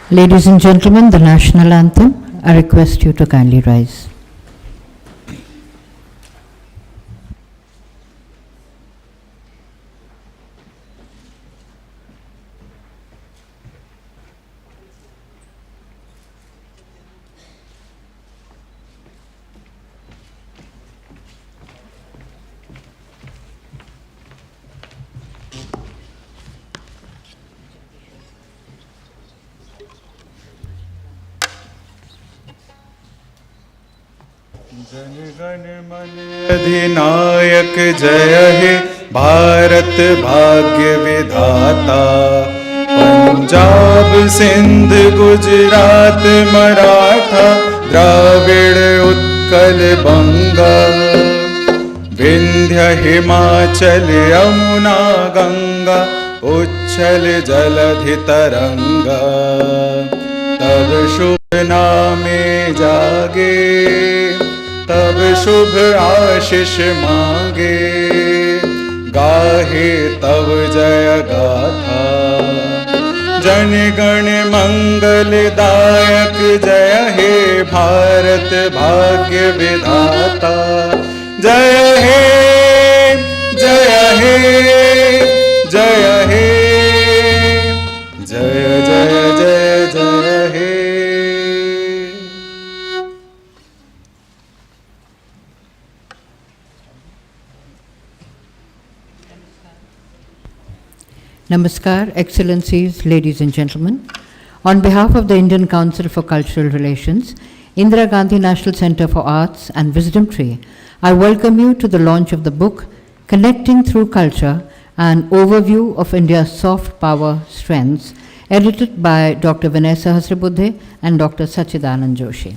Ladies and gentlemen, the national anthem. I request you to kindly rise. Jana Gana मन अधिनायक जय हे भारत भाग्य विधाता। पंजाब सिंध गुजरात मराठा द्राविड़ उत्कल बंगा। विंध्य हिमाचल यमुना गंगा उच्छल जलधि तरंगा। तब शुभ नामे जागे तब शुभ आशीष मांगे। गाहे तब जय गाथा जन गण मंगल दायक जय हे भारत भाग्य विधाता। जय हे जय हे जय हे जय जय जय जय हे। Namaskar, Excellencies, ladies and gentlemen. On behalf of the Indian Council for Cultural Relations, Indira Gandhi National Center for Arts and Wisdom Tree, I welcome you to the launch of the book, Connecting Through Culture, an overview of India's soft power strengths, edited by Dr. Vinay Sahasrabuddhe and Dr. Sachchidanand Joshi.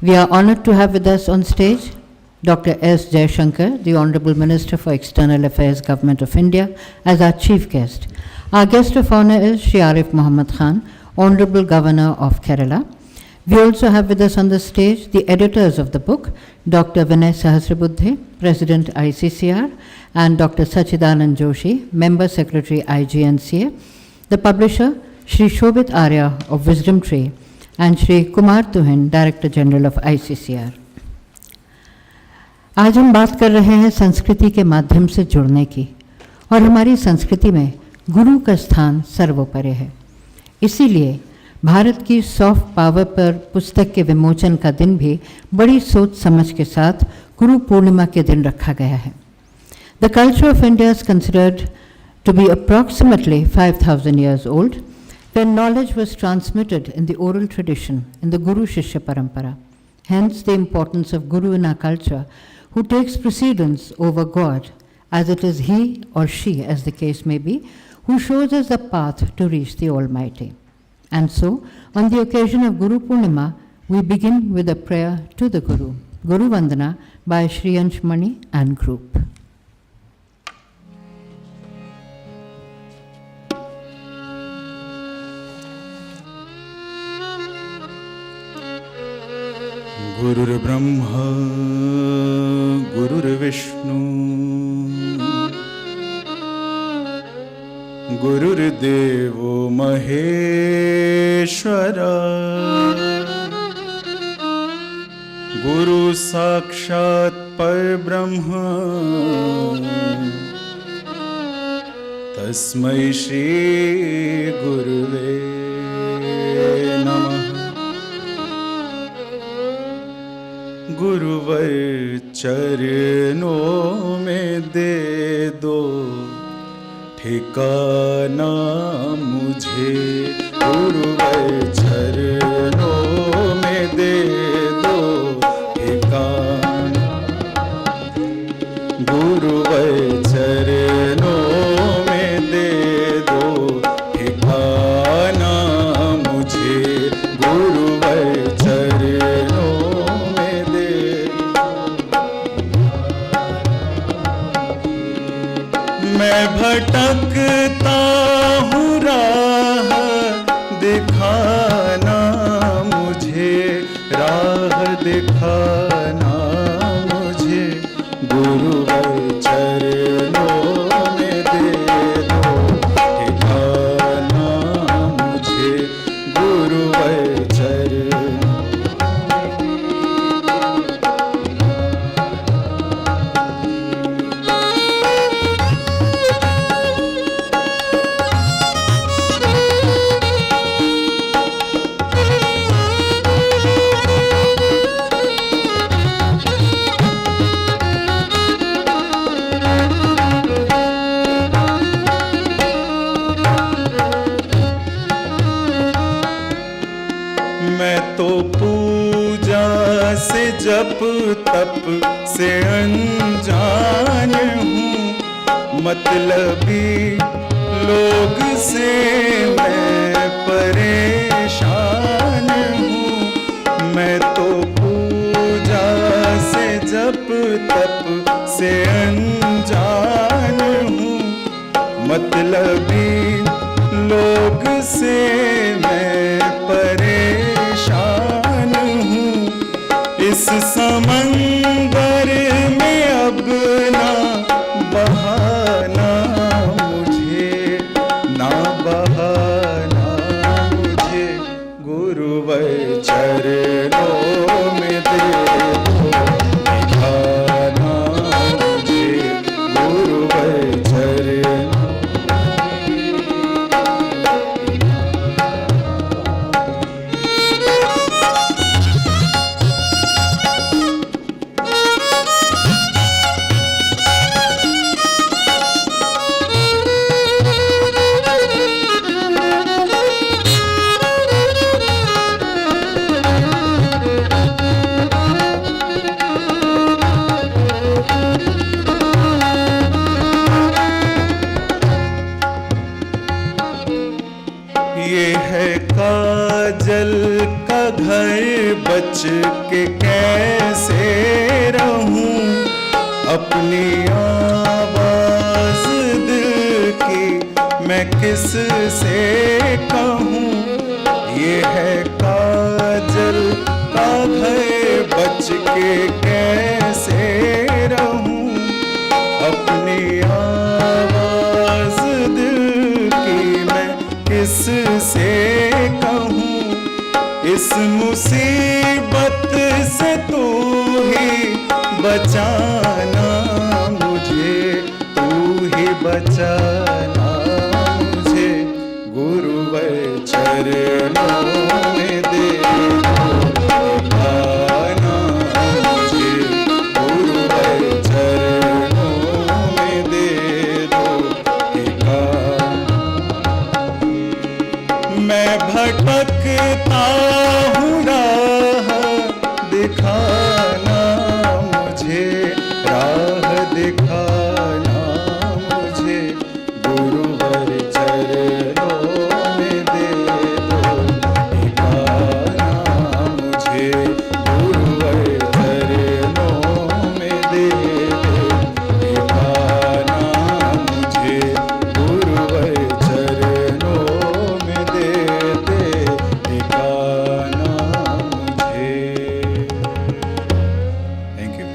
We are honored to have with us on stage Dr. S. Jaishankar, the Honorable Minister for External Affairs, Government of India, as our chief guest. Our guest of honor is Shri Arif Mohammed Khan, Honorable Governor of Kerala. We also have with us on the stage the editors of the book, Dr. Vinay Sahasrabuddhe, President ICCR, and Dr. Sachchidanand Joshi, Member Secretary IGNCA, the publisher, Shri Shobhit Arya of Wisdom Tree, and Shri Kumar Tuhin, Director General of ICCR. आज हम बात कर रहे हैं संस्कृति के माध्यम से जुड़ने की, और हमारी संस्कृति में गुरु का स्थान सर्वोपरि है। इसीलिए भारत की सॉफ्ट पावर पर पुस्तक के विमोचन का दिन भी बड़ी सोच समझ के साथ गुरु पूर्णिमा के दिन रखा गया है। The culture of India is considered to be approximately 5,000 years old, when knowledge was transmitted in the oral tradition in the Guru Shishya Parampara. Hence the importance of Guru in our culture, who takes precedence over God, as it is he or she, as the case may be, who shows us the path to reach the Almighty. And so, on the occasion of Guru Purnima, we begin with a prayer to the Guru, Guru Vandana by Shri Anshmani and group. गुरुर् Brahma गुरुर्विष्णु गुरुर्देवो महेश्वरा। गुरु साक्षात् परब्रह्म तस्मै श्री गुरुवे नमः। गुरुवर चरणों में दे दो ठिकाना मुझे। गुरुवर चरणों में दे दो ठिकाना। गुरुवर चरणों में दे दो ठिकाना मुझे। गुरुवर चरणों मैं भटकता हूँ राह दिखाना मुझे। राह दिखाना मुझे। गुरुवर चरणों में दे दो ठिकाना मुझे। गुरु से जप तप से अनजान हूँ, मतलबी लोग से मैं परेशान हूँ। मैं तो पूजा से जप तप से अनजान हूँ, मतलबी लोग से मैं परेशान हूँ। इस समंदर में अब ना बहाना मुझे, ना बहाना मुझे, गुरुवर चरणों में दे दो निभाना मुझे, गुरुवर चरणों। ये है काजल का घर, बच के कैसे रहूं, अपनी आवाज दिल की मैं किस से कहूं। ये है काजल का घर, बच के कैसे रहूं, अपनी आवाज दिल की मैं किस से कहूँ। इस मुसीबत से तू ही बचाना मुझे, तू ही बचाना मुझे, गुरुवर चरणों में दे दो निभाना मुझे, गुरुवर चरणों में दे दो निभाना। मैं भटकता हूँ, राह दिखाना मुझे, राह दिखाना मुझे, गुरुवर चरणों में दे दो निभाना मुझे, गुरुवर चरणों में दे दो निभाना मुझे, गुरुवर चरणों में दे दे निभाना मुझे। Thank you.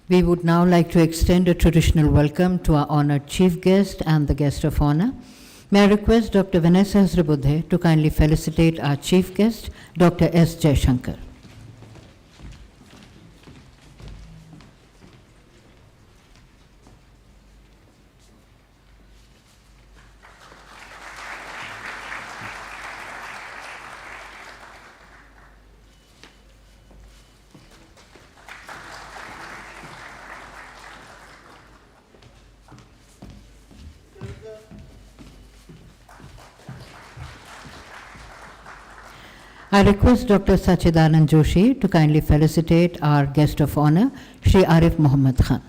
We would now like to extend a traditional welcome to our honored chief guest and the guest of honor. May I request Dr. Vinay Sahasrabuddhe to kindly felicitate our chief guest, Dr. S. Jaishankar. I request Dr. Sachchidanand Joshi to kindly felicitate our guest of honor, Shri Arif Mohammed Khan.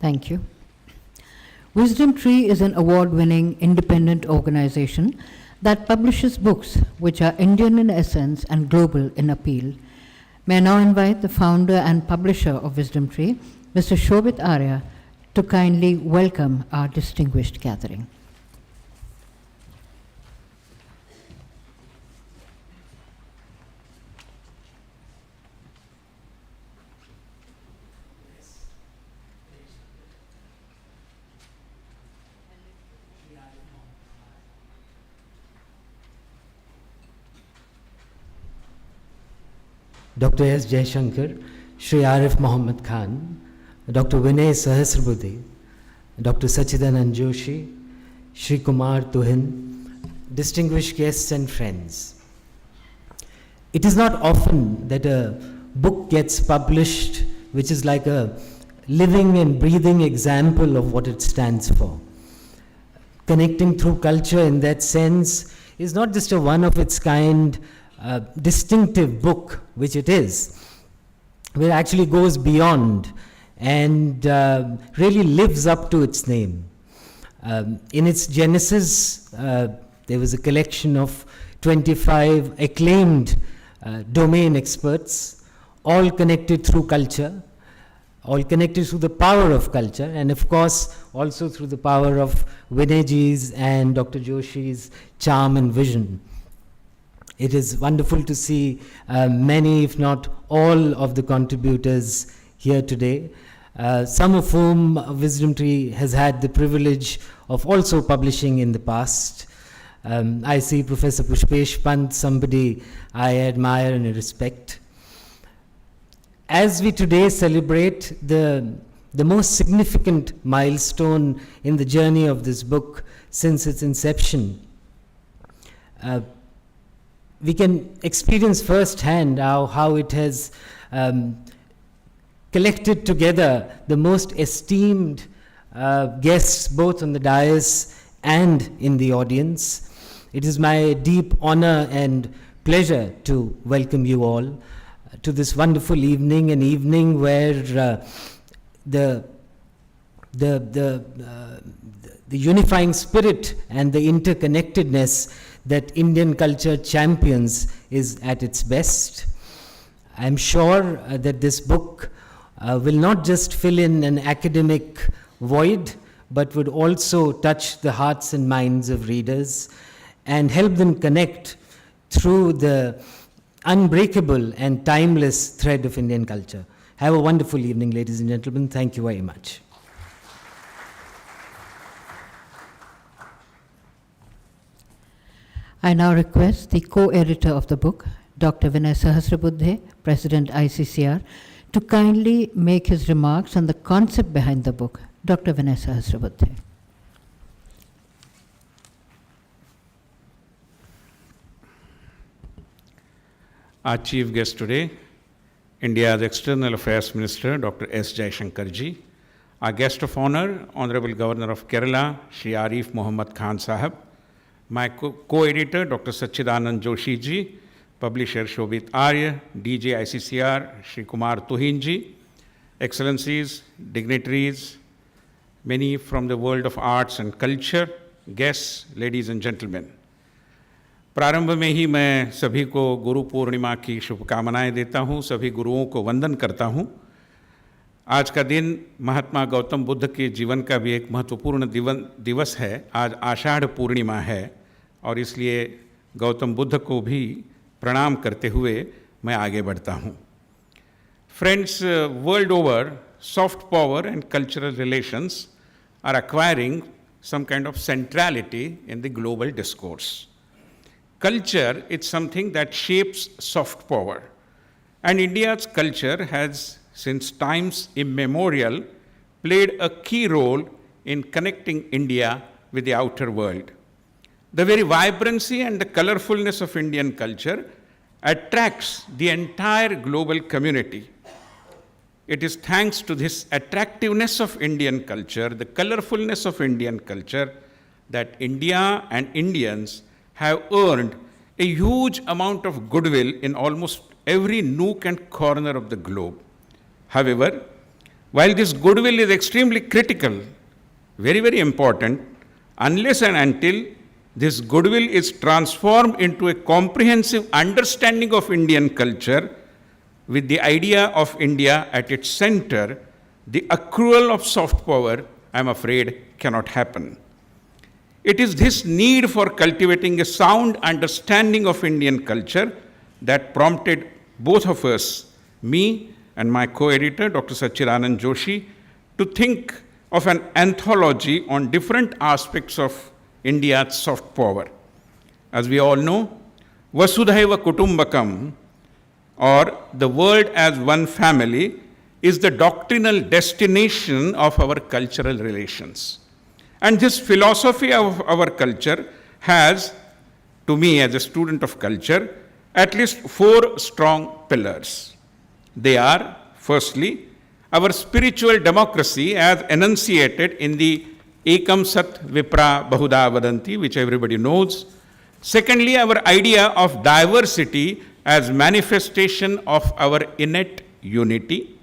Thank you. Wisdom Tree is an award-winning independent organization that publishes books which are Indian in essence and global in appeal. May I now invite the founder and publisher of Wisdom Tree, Mr. Shobit Arya, to kindly welcome our distinguished gathering. Dr. S. Jaishankar, Shri Arif Mohammed Khan, Dr. Vinay Sahasrabuddhe, Dr. Sachchidanand Joshi, Shri Kumar Tuhin, distinguished guests and friends. It is not often that a book gets published which is like a living and breathing example of what it stands for. Connecting through culture in that sense is not just a one of its kind distinctive book, which it is, but it actually goes beyond and really lives up to its name. In its genesis, there was a collection of 25 acclaimed domain experts, all connected through culture, all connected through the power of culture, and of course also through the power of Vinayji's and Dr. Joshi's charm and vision. It is wonderful to see many, if not all, of the contributors here today, some of whom Wisdom Tree has had the privilege of also publishing in the past. I see Professor Pushpesh Pant, somebody I admire and respect. As we today celebrate the most significant milestone in the journey of this book since its inception, we can experience firsthand how it has collected together the most esteemed guests, both on the dais and in the audience. It is my deep honor and pleasure to welcome you all to this wonderful evening, an evening where the unifying spirit and the interconnectedness that Indian culture champions is at its best. I'm sure that this book will not just fill in an academic void, but would also touch the hearts and minds of readers and help them connect through the unbreakable and timeless thread of Indian culture. Have a wonderful evening, ladies and gentlemen. Thank you very much. I now request the co-editor of the book, Dr. Vinay Sahasrabuddhe, President ICCR, to kindly make his remarks on the concept behind the book. Dr. Vinay Sahasrabuddhe. Our chief guest today, India's External Affairs Minister, Dr. S. Jaishankar ji. Our guest of honor, Honorable Governor of Kerala, Shri Arif Mohammed Khan Sahab. My co-editor, Dr. Sachchidanand Joshi ji. Publisher Shobit Arya, DJ ICCR, Shri Kumar Tuhin ji. Excellencies, dignitaries, many from the world of arts and culture, guests, ladies and gentlemen. प्रारंभ में ही मैं सभी को गुरु पूर्णिमा की शुभकामनाएं देता हूं, सभी गुरुओं को वंदन करता हूं। आज का दिन महात्मा गौतम बुद्ध के जीवन का भी एक महत्वपूर्ण दिवस है। आज आषाढ़ पूर्णिमा है और इसलिए गौतम बुद्ध को भी प्रणाम करते हुए मैं आगे बढ़ता हूं। Friends, world over, soft power and cultural relations are acquiring some kind of centrality in the global discourse. Culture is something that shapes soft power, and India's culture has, since times immemorial, played a key role in connecting India with the outer world. The very vibrancy and the colorfulness of Indian culture attracts the entire global community. It is thanks to this attractiveness of Indian culture, the colorfulness of Indian culture, that India and Indians have earned a huge amount of goodwill in almost every nook and corner of the globe. However, while this goodwill is extremely critical, very, very important, unless and until this goodwill is transformed into a comprehensive understanding of Indian culture with the idea of India at its center, the accrual of soft power, I'm afraid, cannot happen. It is this need for cultivating a sound understanding of Indian culture that prompted both of us, me and my co-editor, Dr. Sachchidanand Joshi, to think of an anthology on different aspects of India's soft power. As we all know, Vasudhaiva Kutumbakam, or the world as one family is the doctrinal destination of our cultural relations. And this philosophy of our culture has, to me as a student of culture, at least 4 strong pillars. They are, firstly, our spiritual democracy as enunciated in the Ekam Sat Vipra Bahuda Vadanti, which everybody knows. Secondly, our idea of diversity as manifestation of our innate unity.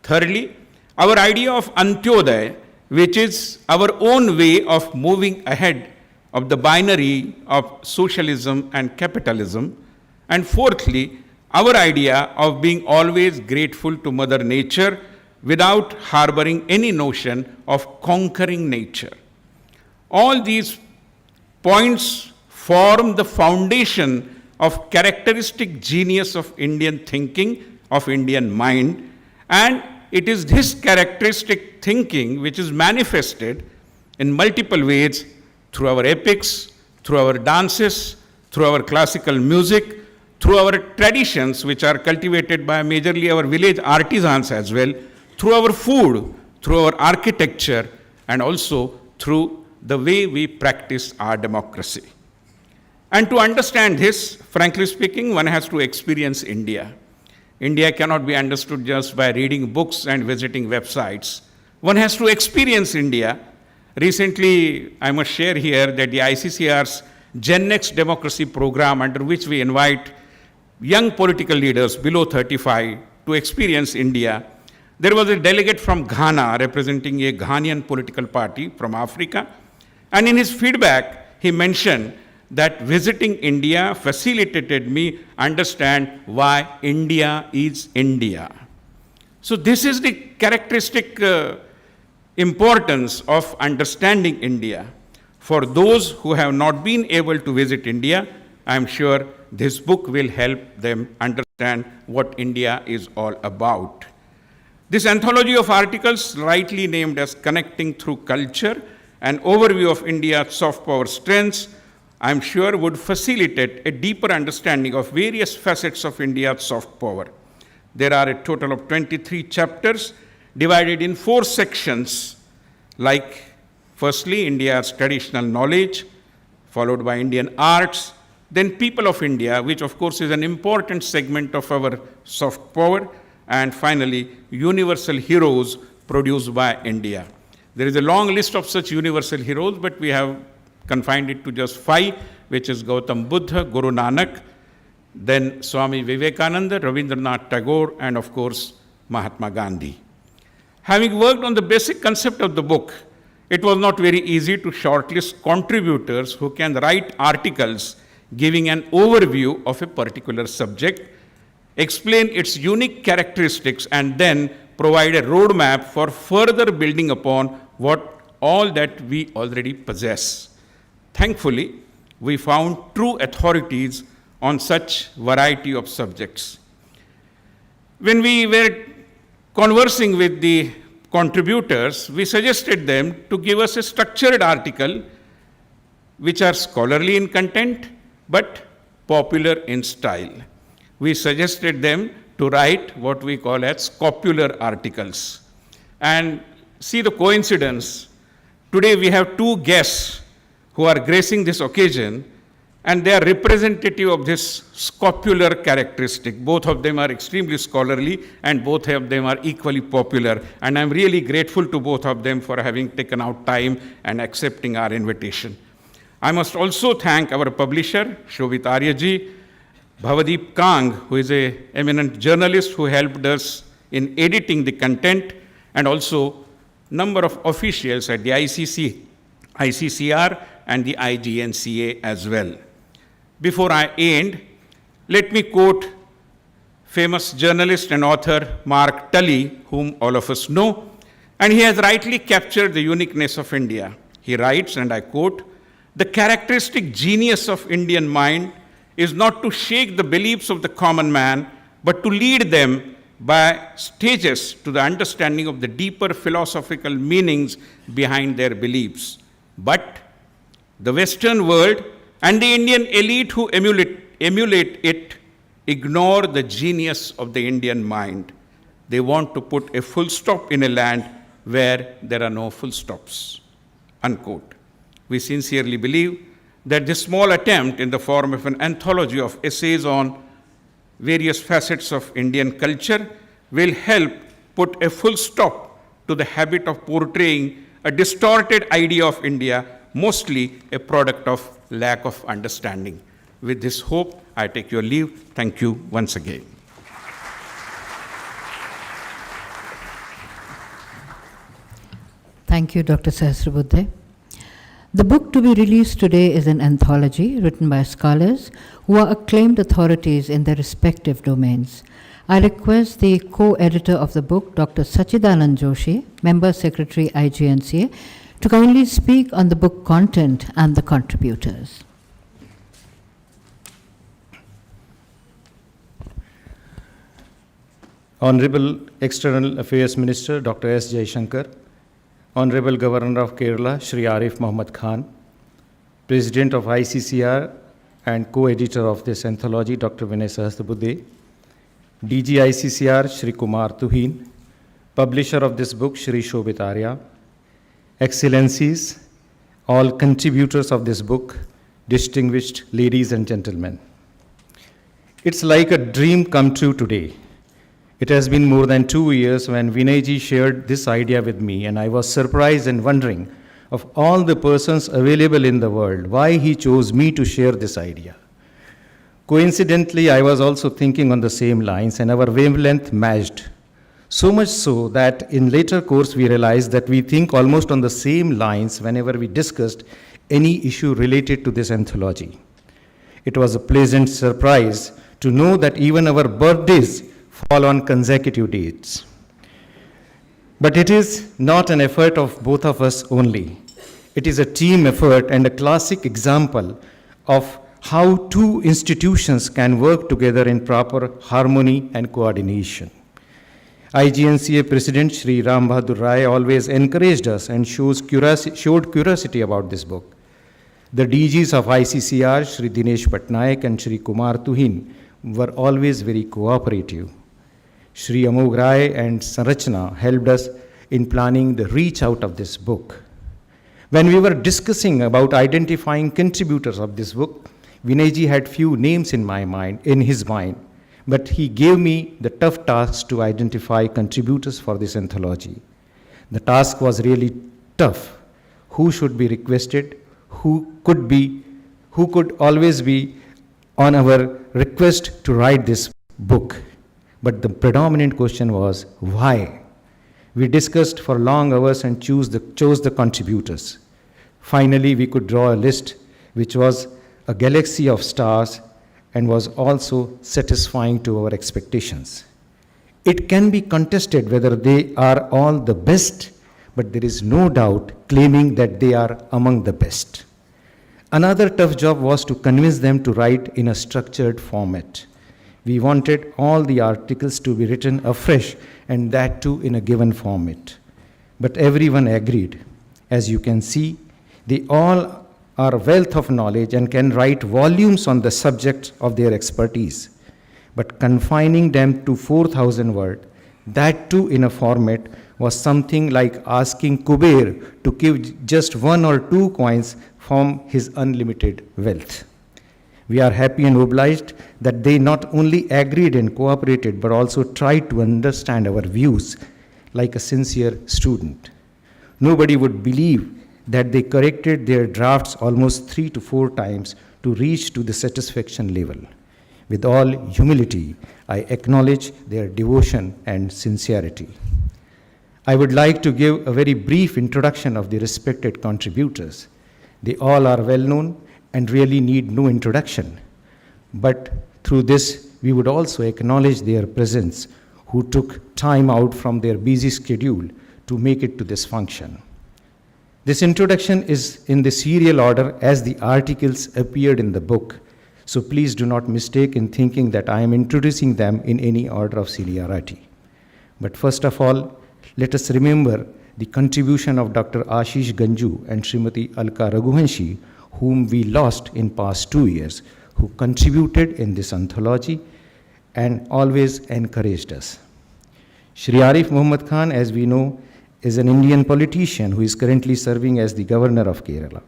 Thirdly, our idea of Antyodaya, which is our own way of moving ahead of the binary of socialism and capitalism. And fourthly, our idea of being always grateful to Mother Nature without harboring any notion of conquering nature. All these points form the foundation of characteristic genius of Indian thinking, of Indian mind, and it is this characteristic thinking which is manifested in multiple ways through our epics, through our dances, through our classical music, through our traditions which are cultivated by majorly our village artisans as well, through our food, through our architecture, and also through the way we practice our democracy. And to understand this, frankly speaking, one has to experience India. India cannot be understood just by reading books and visiting websites. One has to experience India. Recently, I must share here that the ICCR's Gen Next Democracy program, under which we invite young political leaders below 35 to experience India. There was a delegate from Ghana representing a Ghanaian political party from Africa. And in his feedback, he mentioned that visiting India facilitated me understand why India is India. So this is the characteristic importance of understanding India. For those who have not been able to visit India, I am sure this book will help them understand what India is all about. This anthology of articles, rightly named as Connecting Through Culture, an overview of India's soft power strengths, I am sure would facilitate a deeper understanding of various facets of India's soft power. There are a total of 23 chapters divided in 4 sections, like firstly, India's traditional knowledge, followed by Indian arts, then people of India, which of course is an important segment of our soft power, and finally, universal heroes produced by India. There is a long list of such universal heroes, but we have confined it to just 5, which is Gautam Buddha, Guru Nanak, then Swami Vivekananda, Rabindranath Tagore, and of course, Mahatma Gandhi. Having worked on the basic concept of the book, it was not very easy to shortlist contributors who can write articles giving an overview of a particular subject, explain its unique characteristics, and then provide a roadmap for further building upon what all that we already possess. Thankfully, we found true authorities on such variety of subjects. When we were conversing with the contributors, we suggested them to give us a structured article which are scholarly in content but popular in style. We suggested them to write what we call as scopular articles. And see the coincidence. Today we have 2 guests who are gracing this occasion, and they are representative of this scopular characteristic. Both of them are extremely scholarly, and both of them are equally popular. And I'm really grateful to both of them for having taken out time and accepting our invitation. I must also thank our publisher, Shobhit Aryaji, Bhavadeep Kang, who is an eminent journalist who helped us in editing the content, and also number of officials at the ICCR and the IGNCA as well. Before I end, let me quote famous journalist and author Mark Tully, whom all of us know, and he has rightly captured the uniqueness of India. He writes, and I quote, "The characteristic genius of Indian mind is not to shake the beliefs of the common man, but to lead them by stages to the understanding of the deeper philosophical meanings behind their beliefs. But the Western world and the Indian elite who emulate it ignore the genius of the Indian mind. They want to put a full stop in a land where there are no full stops." Unquote. We sincerely believe that this small attempt in the form of an anthology of essays on various facets of Indian culture will help put a full stop to the habit of portraying a distorted idea of India, mostly a product of lack of understanding. With this hope, I take your leave. Thank you once again. Thank you, Dr. Sahasrabuddhe. The book to be released today is an anthology written by scholars who are acclaimed authorities in their respective domains. I request the co-editor of the book, Dr. Sachchidanand Joshi, Member Secretary IGNCA, to kindly speak on the book content and the contributors. Honorable External Affairs Minister Dr. S. Jaishankar, Honorable Governor of Kerala Shri Arif Mohammed Khan, President of ICCR and co-editor of this anthology Dr. Vinay Sahasrabuddhe, DG ICCR Shri Kumar Tuhin, publisher of this book Shri Shobhit Arya, Excellencies, all contributors of this book, distinguished ladies and gentlemen. It's like a dream come true today. It has been more than 2 years when Vinayji shared this idea with me, and I was surprised and wondering, of all the persons available in the world, why he chose me to share this idea. Coincidentally, I was also thinking on the same lines, and our wavelength matched. So much so that in later course we realized that we think almost on the same lines whenever we discussed any issue related to this anthology. It was a pleasant surprise to know that even our birthdays fall on consecutive dates. But it is not an effort of both of us only. It is a team effort and a classic example of how two institutions can work together in proper harmony and coordination. IGNCA President Shri Ram Bahadur Rai always encouraged us and showed curiosity about this book. The DGs of ICCR, Shri Dinesh Patnaik and Shri Kumar Tuhin, were always very cooperative. Shri Amog Rai and Sanrachna helped us in planning the reach out of this book. When we were discussing about identifying contributors of this book, Vinayji had few names in his mind, but he gave me the tough task to identify contributors for this anthology. The task was really tough. Who should be requested? Who could always be on our request to write this book? But the predominant question was, why? We discussed for long hours and chose the contributors. Finally, we could draw a list which was a galaxy of stars and was also satisfying to our expectations. It can be contested whether they are all the best, but there is no doubt claiming that they are among the best. Another tough job was to convince them to write in a structured format. We wanted all the articles to be written afresh, and that too in a given format. But everyone agreed. As you can see, they all are a wealth of knowledge and can write volumes on the subject of their expertise. But confining them to 4,000 words, that too in a format, was something like asking Kuber to give just 1 or 2 coins from his unlimited wealth. We are happy and obliged that they not only agreed and cooperated, but also tried to understand our views like a sincere student. Nobody would believe that they corrected their drafts almost 3 to 4 times to reach to the satisfaction level. With all humility, I acknowledge their devotion and sincerity. I would like to give a very brief introduction of the respected contributors. They all are well known and really need no introduction. But through this, we would also acknowledge their presence, who took time out from their busy schedule to make it to this function. This introduction is in the serial order as the articles appeared in the book, so please do not mistake in thinking that I am introducing them in any order of seniority. But first of all, let us remember the contribution of Dr. Ashish Ganju and Srimati Alka Raghuvanshi, whom we lost in past 2 years, who contributed in this anthology and always encouraged us. Shri Arif Mohammed Khan, as we know, is an Indian politician who is currently serving as the governor of Kerala.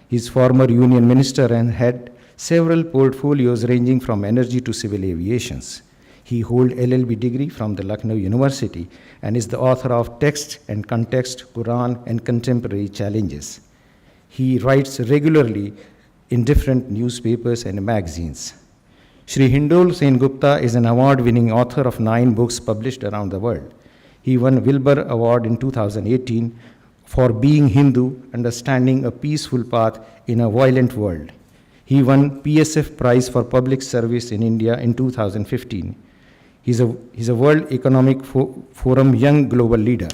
He is former union minister and had several portfolios ranging from energy to civil aviations. He holds LLB degree from the Lucknow University and is the author of Text and Context, Quran and Contemporary Challenges. He writes regularly in different newspapers and magazines. Shri Hindol Sengupta is an award-winning author of 9 books published around the world. He won Wilbur Award in 2018 for being Hindu, understanding a peaceful path in a violent world. He won PSF Prize for Public Service in India in 2015. He's a World Economic Forum Young Global Leader.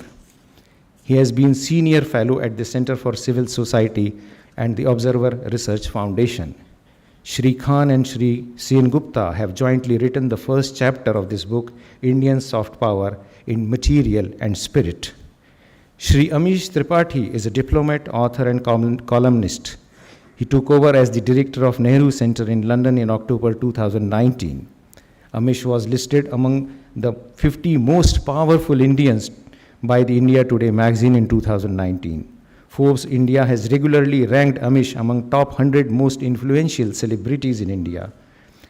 He has been Senior Fellow at the Center for Civil Society and the Observer Research Foundation. Shri Khan and Shri Sengupta have jointly written the first chapter of this book, Indian Soft Power in Material and Spirit. Shri Amish Tripathi is a diplomat, author and columnist. He took over as the director of Nehru Center in London in October 2019. Amish was listed among the 50 most powerful Indians by the India Today magazine in 2019. Forbes India has regularly ranked Amish among top 100 most influential celebrities in India.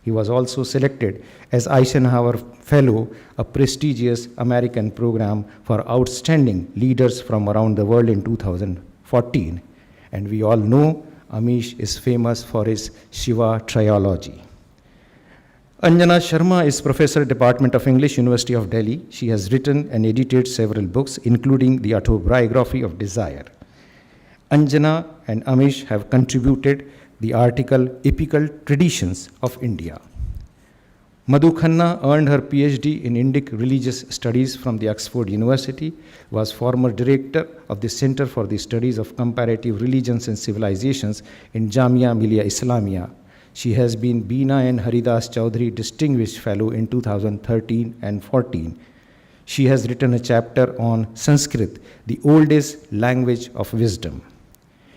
He was also selected as Eisenhower Fellow, a prestigious American program for outstanding leaders from around the world in 2014. And we all know Amish is famous for his Shiva trilogy. Anjana Sharma is Professor, Department of English, University of Delhi. She has written and edited several books, including the autobiography of Desire. Anjana and Amish have contributed the article Epical Traditions of India. Madhu Khanna earned her PhD in Indic Religious Studies from the Oxford University, was former director of the Center for the Studies of Comparative Religions and Civilizations in Jamia Millia Islamia. She has been Beena and Haridas Chaudhary Distinguished Fellow in 2013 and 14. She has written a chapter on Sanskrit, the oldest language of wisdom.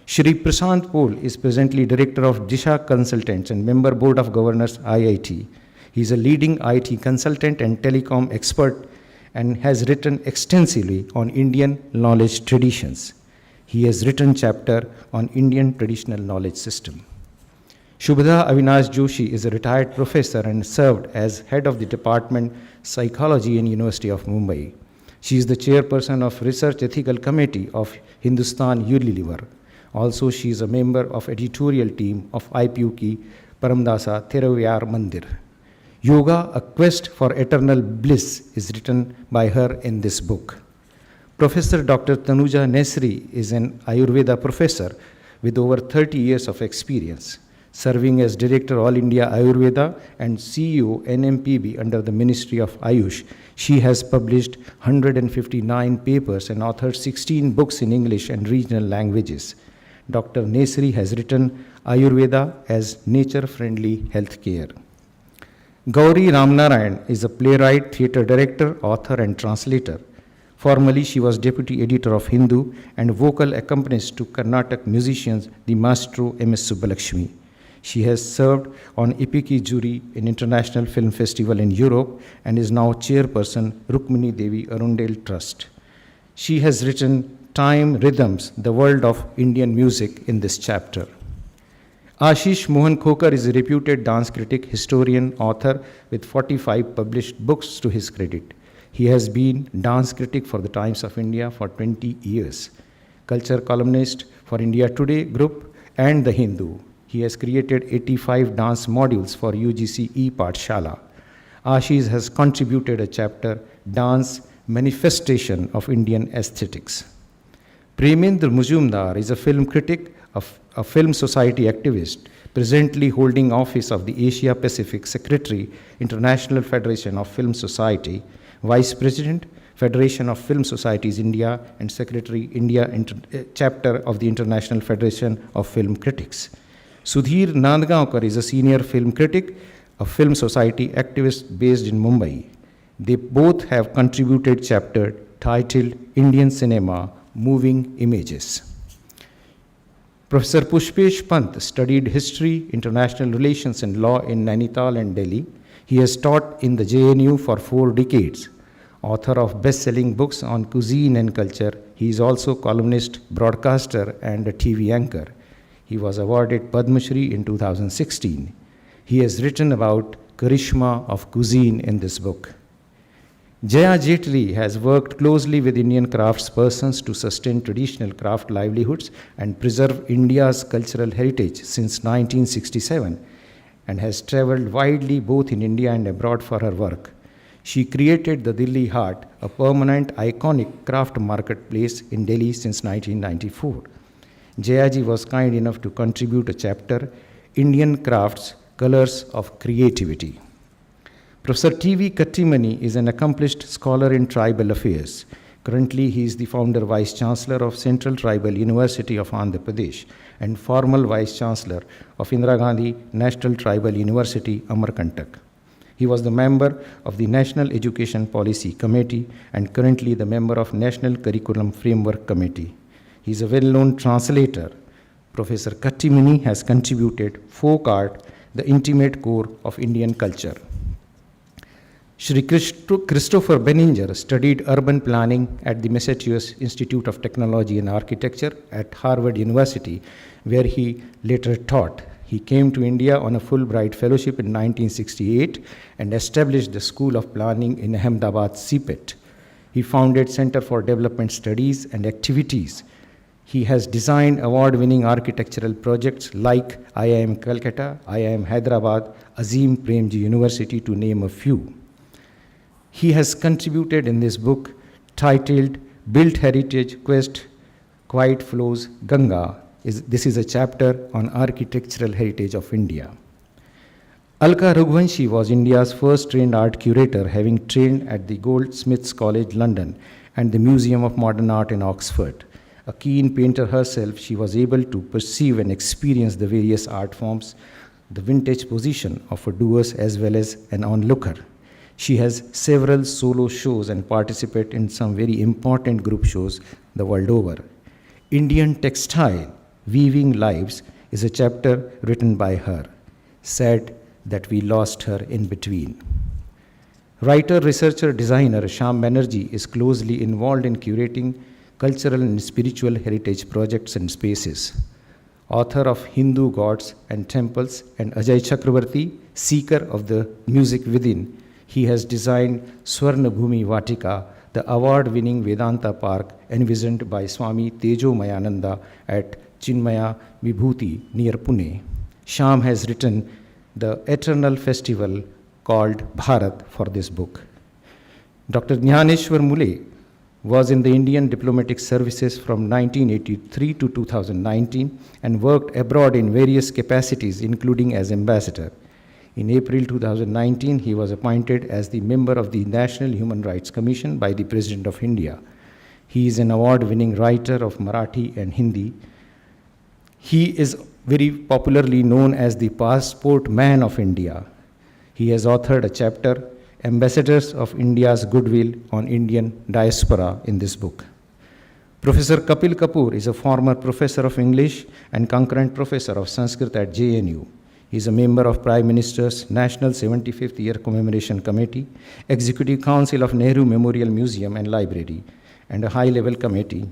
Shri Prashant Pol is presently Director of Disha Consultants and Member Board of Governors IIT. He is a leading IT consultant and telecom expert and has written extensively on Indian knowledge traditions. He has written chapter on Indian traditional knowledge system. Shubhda Avinash Joshi is a retired professor and served as head of the Department Psychology in University of Mumbai. She is the chairperson of Research Ethical Committee of Hindustan Unilever. Also, she is a member of editorial team of IPUK Paramdasa Theraviyar Mandir. Yoga, A Quest for Eternal Bliss is written by her in this book. Professor Dr. Tanuja Nesri is an Ayurveda professor with over 30 years of experience, serving as Director All India Ayurveda and CEO NMPB under the Ministry of Ayush. She has published 159 papers and authored 16 books in English and regional languages. Dr. Nesri has written Ayurveda as Nature-Friendly Healthcare. Gauri Ramnarayan is a playwright, theatre director, author and translator. Formerly, she was deputy editor of Hindu and vocal accompanist to Carnatic musicians, the maestro M.S. Subbalakshmi. She has served on Epiki jury in International Film Festival in Europe and is now chairperson Rukmini Devi Arundel Trust. She has written Time Rhythms, the World of Indian Music in this chapter. Ashish Mohan Khokar is a reputed dance critic, historian, author with 45 published books to his credit. He has been dance critic for the Times of India for 20 years, culture columnist for India Today Group and The Hindu. He has created 85 dance modules for UGC E-Pathshala. Ashish has contributed a chapter, Dance, Manifestation of Indian Aesthetics. Premendra Mujumdar is a film critic, a film society activist, presently holding office of the Asia Pacific Secretary, International Federation of Film Society, Vice President, Federation of Film Societies India, and Secretary, India Chapter of the International Federation of Film Critics. Sudhir Nandgaonkar is a senior film critic, a film society activist based in Mumbai. They both have contributed chapter titled Indian Cinema, Moving Images. Professor Pushpesh Pant studied history, international relations and law in Nainital and Delhi. He has taught in the JNU for 4 decades. Author of best-selling books on cuisine and culture, he is also columnist, broadcaster, and a TV anchor. He was awarded Padma Shri in 2016. He has written about charisma of cuisine in this book. Jaya Jetli has worked closely with Indian craftspersons to sustain traditional craft livelihoods and preserve India's cultural heritage since 1967, and has traveled widely both in India and abroad for her work. She created the Delhi Haat, a permanent iconic craft marketplace in Delhi since 1994. Jayaji was kind enough to contribute a chapter, Indian Crafts, Colors of Creativity. Professor T.V. Kattimani is an accomplished scholar in tribal affairs. Currently, he is the founder Vice-Chancellor of Central Tribal University of Andhra Pradesh and former Vice-Chancellor of Indira Gandhi National Tribal University, Amarkantak. He was the member of the National Education Policy Committee and currently the member of National Curriculum Framework Committee. He is a well-known translator. Professor Kattimani has contributed folk art, the intimate core of Indian culture. Shri Christopher Benninger studied urban planning at the Massachusetts Institute of Technology and Architecture at Harvard University, where he later taught. He came to India on a Fulbright Fellowship in 1968 and established the School of Planning in Ahmedabad, CPET. He founded Center for Development Studies and Activities. He has designed award-winning architectural projects like IIM Calcutta, IIM Hyderabad, Azim Premji University, to name a few. He has contributed in this book titled Built Heritage Quest, Quiet Flows Ganga. This is a chapter on architectural heritage of India. Alka Raghuvanshi was India's first trained art curator, having trained at the Goldsmiths College, London, and the Museum of Modern Art in Oxford. A keen painter herself, she was able to perceive and experience the various art forms, the vintage position of a doer as well as an onlooker. She has several solo shows and participates in some very important group shows the world over. Indian Textile, Weaving Lives is a chapter written by her. Sad that we lost her in between. Writer, researcher, designer Shyam Banerjee is closely involved in curating cultural and spiritual heritage projects and spaces. Author of Hindu Gods and Temples and Ajay Chakravarti, seeker of the music within, he has designed Swarna Bhumi Vatika, the award-winning Vedanta park envisioned by Swami Tejo Mayananda at Chinmaya Vibhuti near Pune. Shyam has written the eternal festival called Bharat for this book. Dr. Jnaneshwar Mule was in the Indian diplomatic services from 1983 to 2019 and worked abroad in various capacities, including as ambassador. In April 2019, he was appointed as the member of the National Human Rights Commission by the President of India. He is an award-winning writer of Marathi and Hindi. He is very popularly known as the Passport Man of India. He has authored a chapter, Ambassadors of India's Goodwill on Indian Diaspora, in this book. Professor Kapil Kapoor is a former professor of English and concurrent professor of Sanskrit at JNU. He is a member of Prime Minister's National 75th Year Commemoration Committee, Executive Council of Nehru Memorial Museum and Library, and a high-level committee,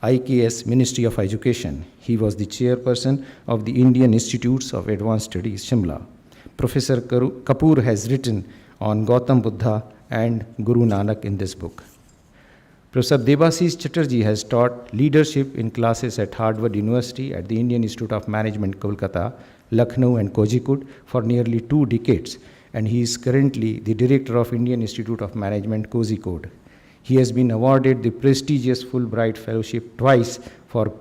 IKS Ministry of Education. He was the chairperson of the Indian Institutes of Advanced Studies, Shimla. Professor Kapoor has written on Gautam Buddha and Guru Nanak in this book. Professor Debashish Chatterjee has taught leadership in classes at Harvard University, at the Indian Institute of Management, Kolkata, Lucknow and Kozhikode for nearly 2 decades, and he is currently the director of Indian Institute of Management, Kozhikode. He has been awarded the prestigious Fulbright Fellowship twice for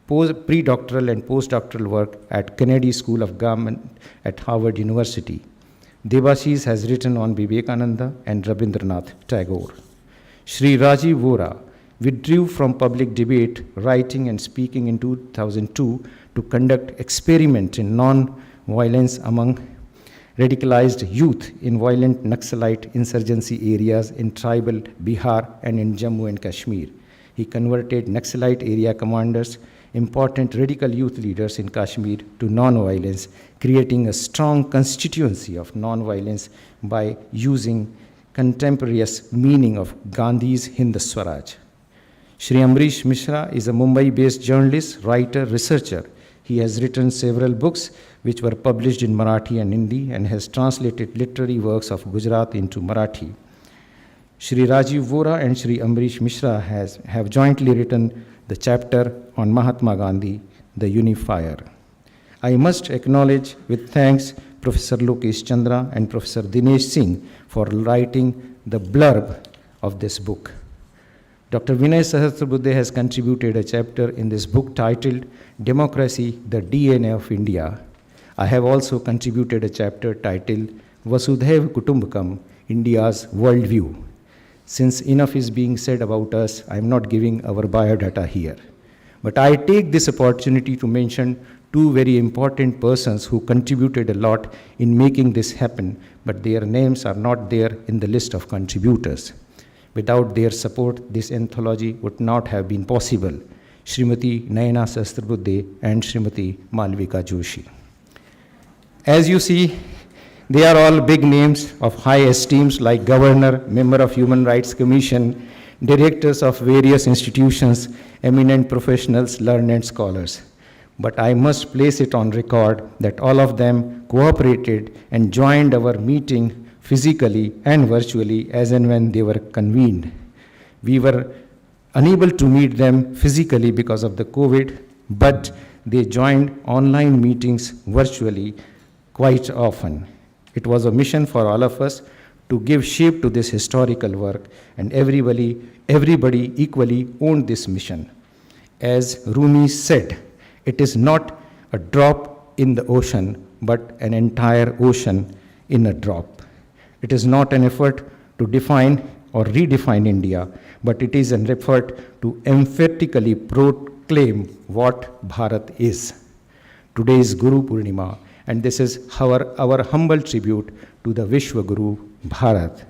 pre-doctoral and postdoctoral work at Kennedy School of Government at Harvard University. Debashish has written on Vivekananda and Rabindranath Tagore. Shri Rajiv Vora withdrew from public debate, writing and speaking in 2002 to conduct experiment in non-violence among radicalized youth in violent Naxalite insurgency areas in tribal Bihar and in Jammu and Kashmir. He converted Naxalite area commanders important radical youth leaders in Kashmir to non-violence, creating a strong constituency of non-violence by using contemporaneous meaning of Gandhi's Hind Swaraj. Shri Amrish Mishra is a Mumbai-based journalist, writer, researcher. He has written several books which were published in Marathi and Hindi and has translated literary works of Gujarat into Marathi. Shri Rajiv Vora and Shri Amrish Mishra have jointly written the chapter on Mahatma Gandhi, the Unifier. I must acknowledge with thanks Professor Lokesh Chandra and Professor Dinesh Singh for writing the blurb of this book. Dr. Vinay Sahasrabuddhe has contributed a chapter in this book titled Democracy, the DNA of India. I have also contributed a chapter titled Vasudhaiv Kutumbakam, India's Worldview. Since enough is being said about us, I am not giving our biodata here. But I take this opportunity to mention two very important persons who contributed a lot in making this happen, but their names are not there in the list of contributors. Without their support, this anthology would not have been possible. Srimati Vinay Sahasrabuddhe and Srimati Malvika Joshi. As you see, they are all big names of high esteems like Governor, Member of Human Rights Commission, directors of various institutions, eminent professionals, learned scholars. But I must place it on record that all of them cooperated and joined our meeting physically and virtually as and when they were convened. We were unable to meet them physically because of the COVID, but they joined online meetings virtually quite often. It was a mission for all of us to give shape to this historical work, and everybody equally owned this mission. As Rumi said, it is not a drop in the ocean, but an entire ocean in a drop. It is not an effort to define or redefine India, but it is an effort to emphatically proclaim what Bharat is. Today is Guru Purnima, and this is our humble tribute to the Vishwa Guru Bharat.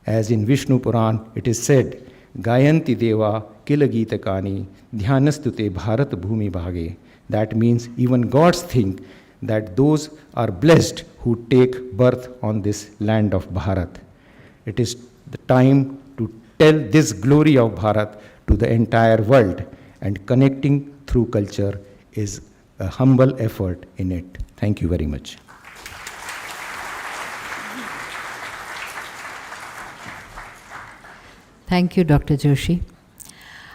As in Vishnu Puran, it is said, Gayanti Deva Kila Gitakani Dhyanastute Bharat Bhumi Bhage. That means even gods think that those are blessed who take birth on this land of Bharat. It is the time to tell this glory of Bharat to the entire world, and connecting through culture is a humble effort in it. Thank you very much. Thank you, Dr. Joshi.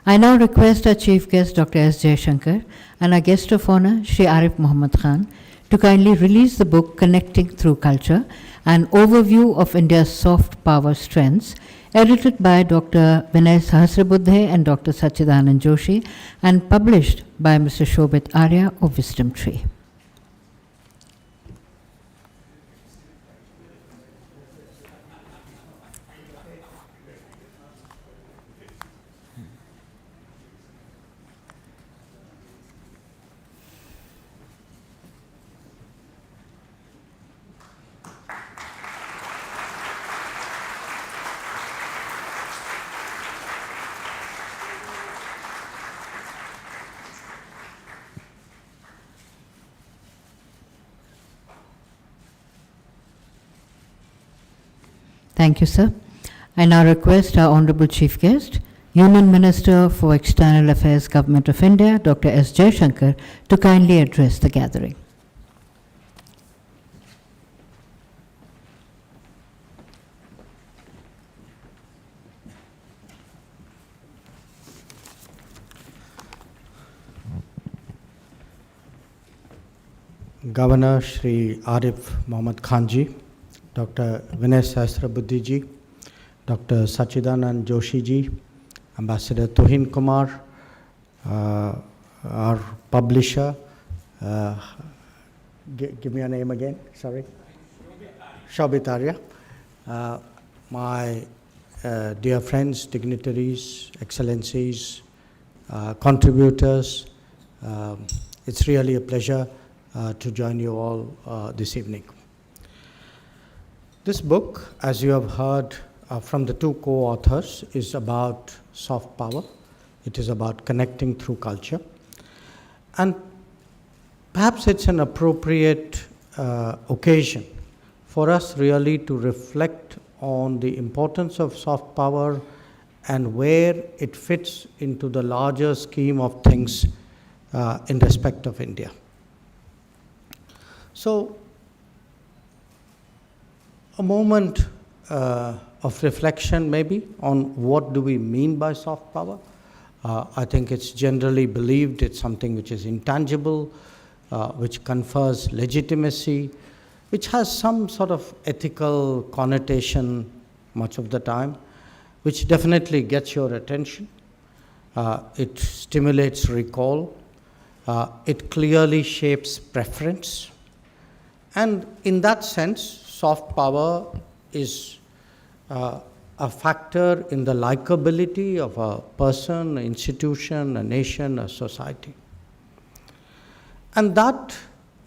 I now request our chief guest, Dr. S. Jaishankar, and our guest of honor, Shri Arif Mohammed Khan, to kindly release the book Connecting Through Culture, an overview of India's soft power strengths, edited by Dr. Vinay Sahasrabuddhe and Dr. Sachchidanand Joshi, and published by Mr. Shobit Arya of Wisdom Tree. Thank you, sir. I now request our Honorable Chief Guest, Union Minister for External Affairs, Government of India, Dr. S. Jaishankar, to kindly address the gathering. Governor Shri Arif Mohammed Khan ji, Dr. Vinay Sahasrabuddhe ji, Dr. Sachchidanand Joshi ji, Ambassador Tuhin Kumar, our publisher, give me your name again, sorry. Shobit Arya. My dear friends, dignitaries, excellencies, contributors, it's really a pleasure to join you all this evening. This book, as you have heard from the two co-authors, is about soft power. It is about connecting through culture. And perhaps it's an appropriate occasion for us really to reflect on the importance of soft power and where it fits into the larger scheme of things in respect of India. So, a moment of reflection maybe on what do we mean by soft power. I think it's generally believed it's something which is intangible, which confers legitimacy, which has some sort of ethical connotation much of the time, which definitely gets your attention. It stimulates recall. It clearly shapes preference. And in that sense, soft power is a factor in the likability of a person, an institution, a nation, a society. And that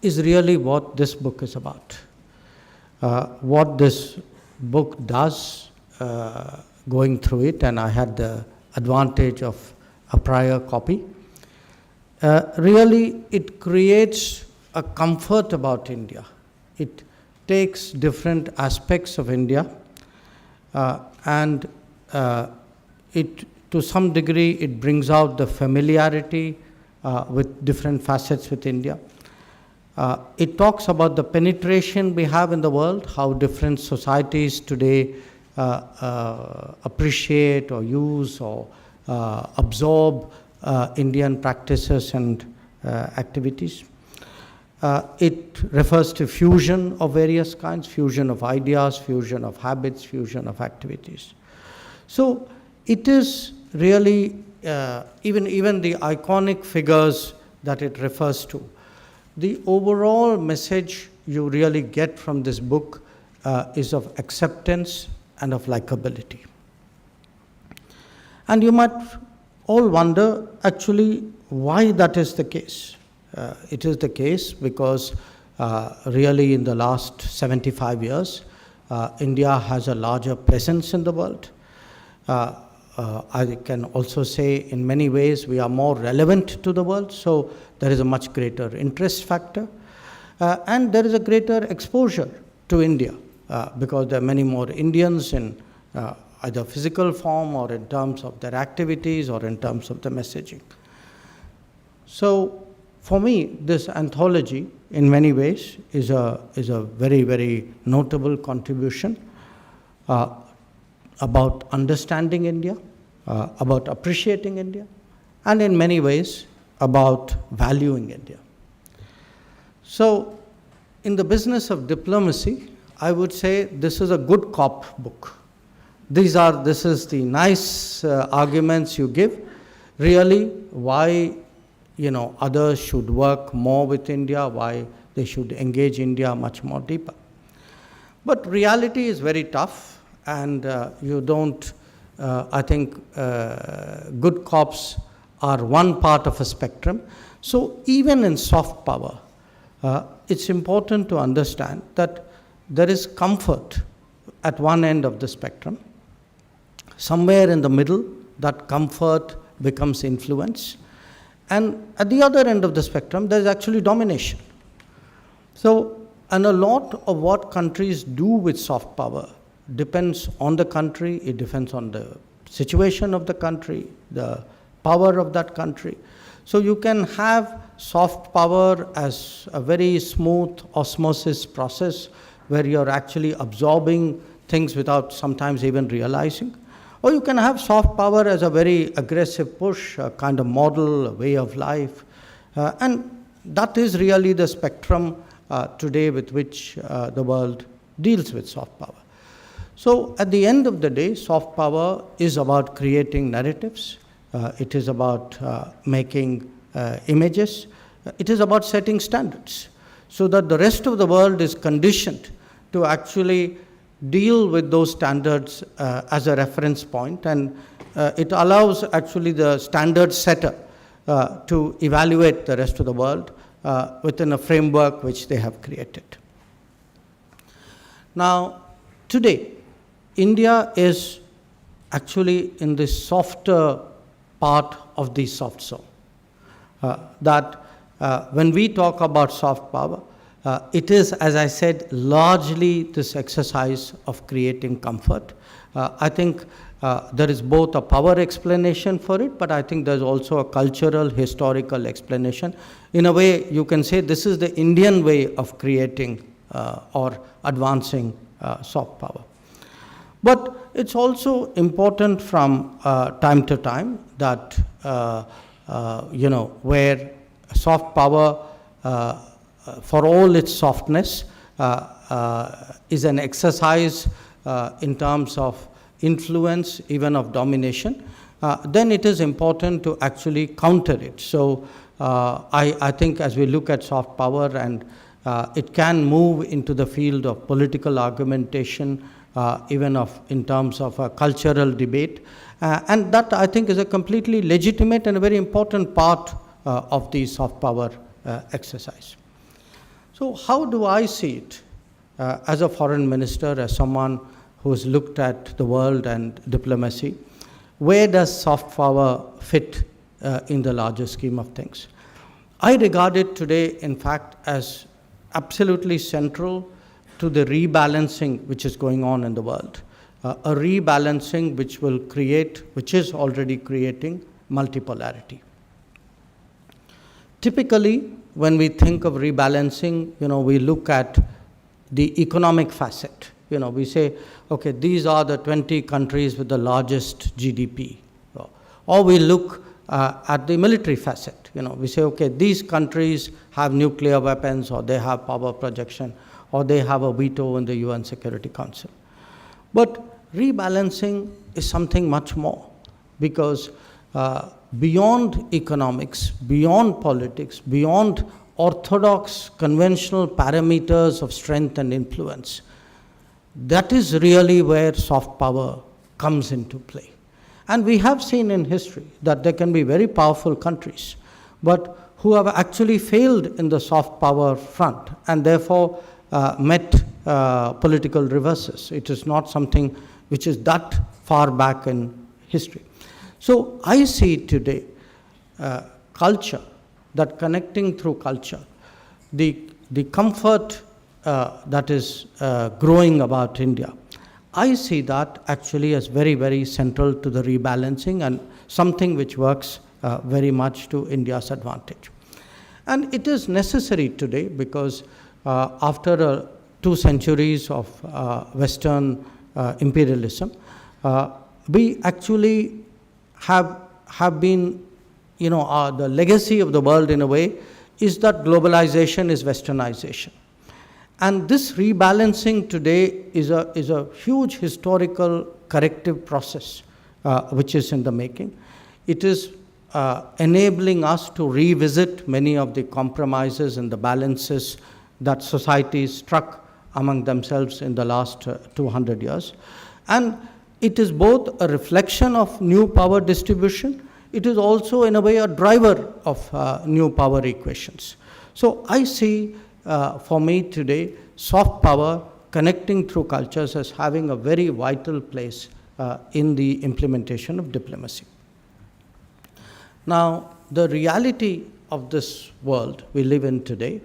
is really what this book is about. What this book does, going through it, and I had the advantage of a prior copy, really it creates a comfort about India. It takes different aspects of India and it, to some degree, it brings out the familiarity with different facets with India. It talks about the penetration we have in the world, how different societies today appreciate or use or absorb Indian practices and activities. It refers to fusion of various kinds, fusion of ideas, fusion of habits, fusion of activities. So it is really, even the iconic figures that it refers to, the overall message you really get from this book is of acceptance and of likability. And you might all wonder actually why that is the case. It is the case because really in the last 75 years, India has a larger presence in the world. I can also say in many ways we are more relevant to the world, so there is a much greater interest factor. And there is a greater exposure to India because there are many more Indians in either physical form or in terms of their activities or in terms of the messaging. So for me, this anthology, in many ways, is a very, very notable contribution about understanding India, about appreciating India, and in many ways, about valuing India. So, in the business of diplomacy, I would say this is a good cop book. This is the nice arguments you give, really why others should work more with India, why they should engage India much more deeper. But reality is very tough, and you don't, I think good cops are one part of a spectrum. So even in soft power, it's important to understand that there is comfort at one end of the spectrum. Somewhere in the middle, that comfort becomes influence. And at the other end of the spectrum, there is actually domination. So, and a lot of what countries do with soft power depends on the country, it depends on the situation of the country, the power of that country. So you can have soft power as a very smooth osmosis process where you're actually absorbing things without sometimes even realizing. Or you can have soft power as a very aggressive push, a kind of model, a way of life. And that is really the spectrum today with which the world deals with soft power. So at the end of the day, soft power is about creating narratives. It is about making images. It is about setting standards so that the rest of the world is conditioned to actually deal with those standards as a reference point, and it allows actually the standard setter to evaluate the rest of the world within a framework which they have created. Now, today, India is actually in the softer part of the soft zone. That when we talk about soft power, it is, as I said, largely this exercise of creating comfort. I think there is both a power explanation for it, but I think there's also a cultural, historical explanation. In a way, you can say this is the Indian way of creating or advancing soft power. But it's also important from time to time that, where soft power, for all its softness, is an exercise in terms of influence, even of domination, then it is important to actually counter it. So I think as we look at soft power, and it can move into the field of political argumentation, even in terms of a cultural debate, and that I think is a completely legitimate and a very important part of the soft power exercise. So how do I see it as a foreign minister, as someone who's looked at the world and diplomacy? Where does soft power fit in the larger scheme of things? I regard it today, in fact, as absolutely central to the rebalancing which is going on in the world. A rebalancing which is already creating multipolarity. Typically, when we think of rebalancing, we look at the economic facet. We say, okay, these are the 20 countries with the largest GDP. Or we look at the military facet. We say, okay, these countries have nuclear weapons, or they have power projection, or they have a veto in the UN Security Council. But rebalancing is something much more, because beyond economics, beyond politics, beyond orthodox conventional parameters of strength and influence, that is really where soft power comes into play. And we have seen in history that there can be very powerful countries, but who have actually failed in the soft power front, and therefore met political reverses. It is not something which is that far back in history. So I see today culture, that connecting through culture, the comfort that is growing about India, I see that actually as very, very central to the rebalancing, and something which works very much to India's advantage. And it is necessary today because after 2 centuries of Western imperialism, we actually have been, the legacy of the world in a way is that globalization is westernization. And this rebalancing today is a huge historical corrective process which is in the making. It is enabling us to revisit many of the compromises and the balances that societies struck among themselves in the last 200 years. And it is both a reflection of new power distribution. It is also, in a way, a driver of new power equations. So I see, for me today, soft power connecting through cultures as having a very vital place in the implementation of diplomacy. Now, the reality of this world we live in today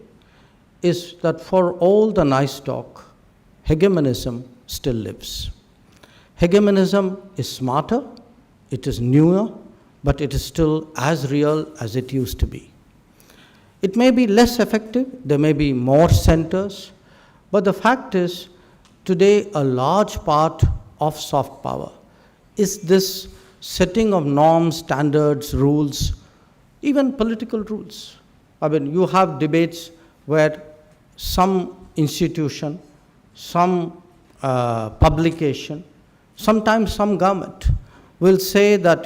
is that for all the nice talk, hegemonism still lives. Hegemonism is smarter, it is newer, but it is still as real as it used to be. It may be less effective, there may be more centers, but the fact is, today a large part of soft power is this setting of norms, standards, rules, even political rules. I mean, you have debates where some institution, some publication, sometimes some government will say that,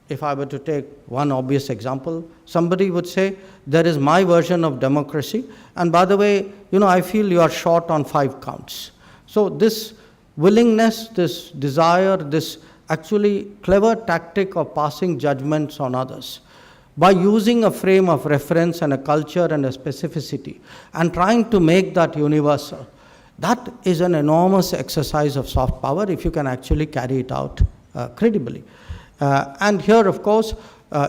if I were to take one obvious example, somebody would say, there is my version of democracy, and by the way, I feel you are short on 5 counts. So this willingness, this desire, this actually clever tactic of passing judgments on others, by using a frame of reference and a culture and a specificity, and trying to make that universal, that is an enormous exercise of soft power if you can actually carry it out credibly. And here, of course,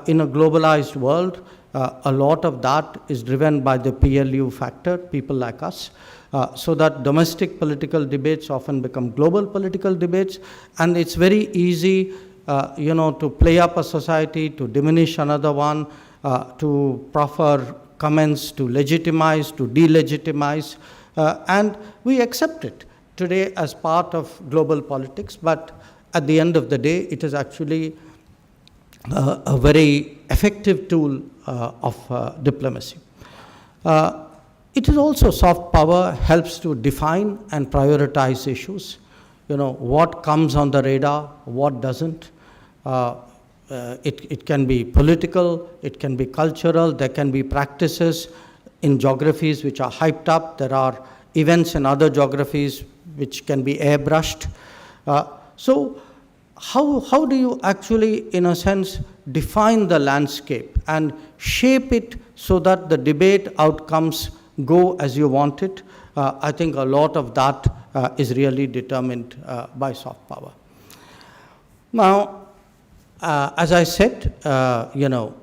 in a globalized world, a lot of that is driven by the PLU factor, people like us, so that domestic political debates often become global political debates, and it's very easy, to play up a society, to diminish another one, to proffer comments, to legitimize, to delegitimize, and we accept it today as part of global politics, but at the end of the day, it is actually a very effective tool of diplomacy. It is also soft power helps to define and prioritize issues. What comes on the radar, what doesn't. It can be political, it can be cultural, there can be practices in geographies which are hyped up, there are events in other geographies which can be airbrushed. So how do you actually, in a sense, define the landscape and shape it so that the debate outcomes go as you want it? I think a lot of that is really determined by soft power. Now, as I said,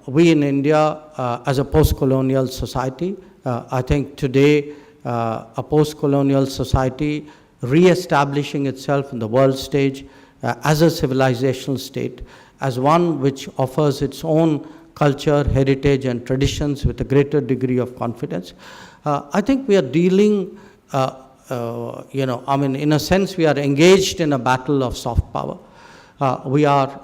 we in India, as a post-colonial society, I think today a post-colonial society re-establishing itself in the world stage as a civilizational state, as one which offers its own culture, heritage, and traditions with a greater degree of confidence. I think we are dealing, in a sense, we are engaged in a battle of soft power. We are,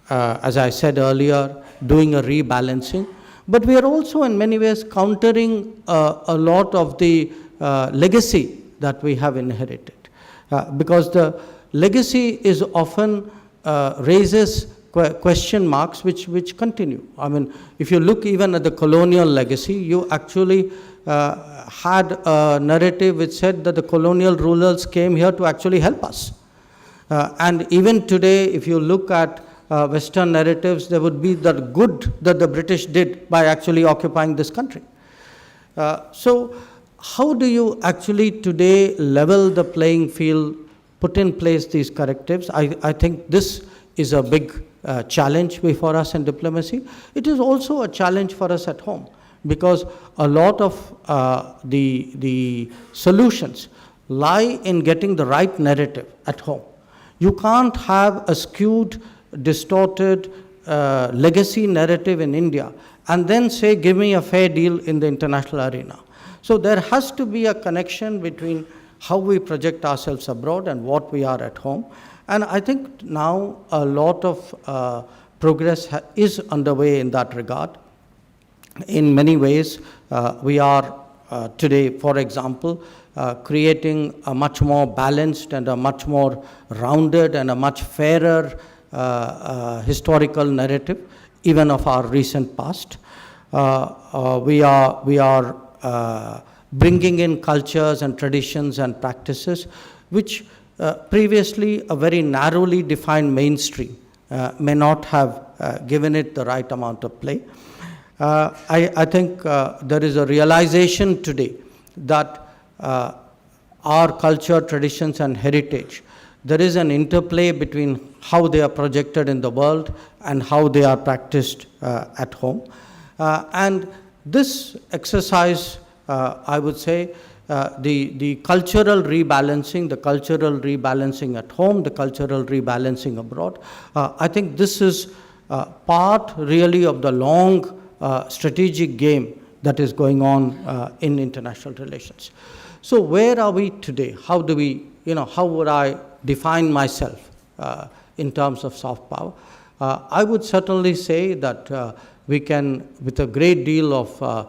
as I said earlier, doing a rebalancing, but we are also in many ways countering a lot of the legacy that we have inherited. Because the legacy is often raises question marks which continue. I mean, if you look even at the colonial legacy, you actually had a narrative which said that the colonial rulers came here to actually help us. And even today, if you look at Western narratives, there would be the good that the British did by actually occupying this country. So how do you actually today level the playing field, put in place these correctives? I think this is a big challenge before us in diplomacy. It is also a challenge for us at home, because a lot of the solutions lie in getting the right narrative at home. You can't have a skewed, distorted legacy narrative in India and then say, give me a fair deal in the international arena. So there has to be a connection between how we project ourselves abroad and what we are at home. And I think now a lot of progress is underway in that regard. In many ways, we are today, for example, creating a much more balanced and a much more rounded and a much fairer historical narrative, even of our recent past. We are bringing in cultures and traditions and practices which previously a very narrowly defined mainstream may not have given it the right amount of play. I think there is a realization today that our culture, traditions, and heritage, there is an interplay between how they are projected in the world and how they are practiced at home. And this exercise, I would say, the cultural rebalancing at home, the cultural rebalancing abroad, I think this is part really of the long strategic game that is going on in international relations. So where are we today? How do we, how would I define myself in terms of soft power? I would certainly say that we can, with a great deal of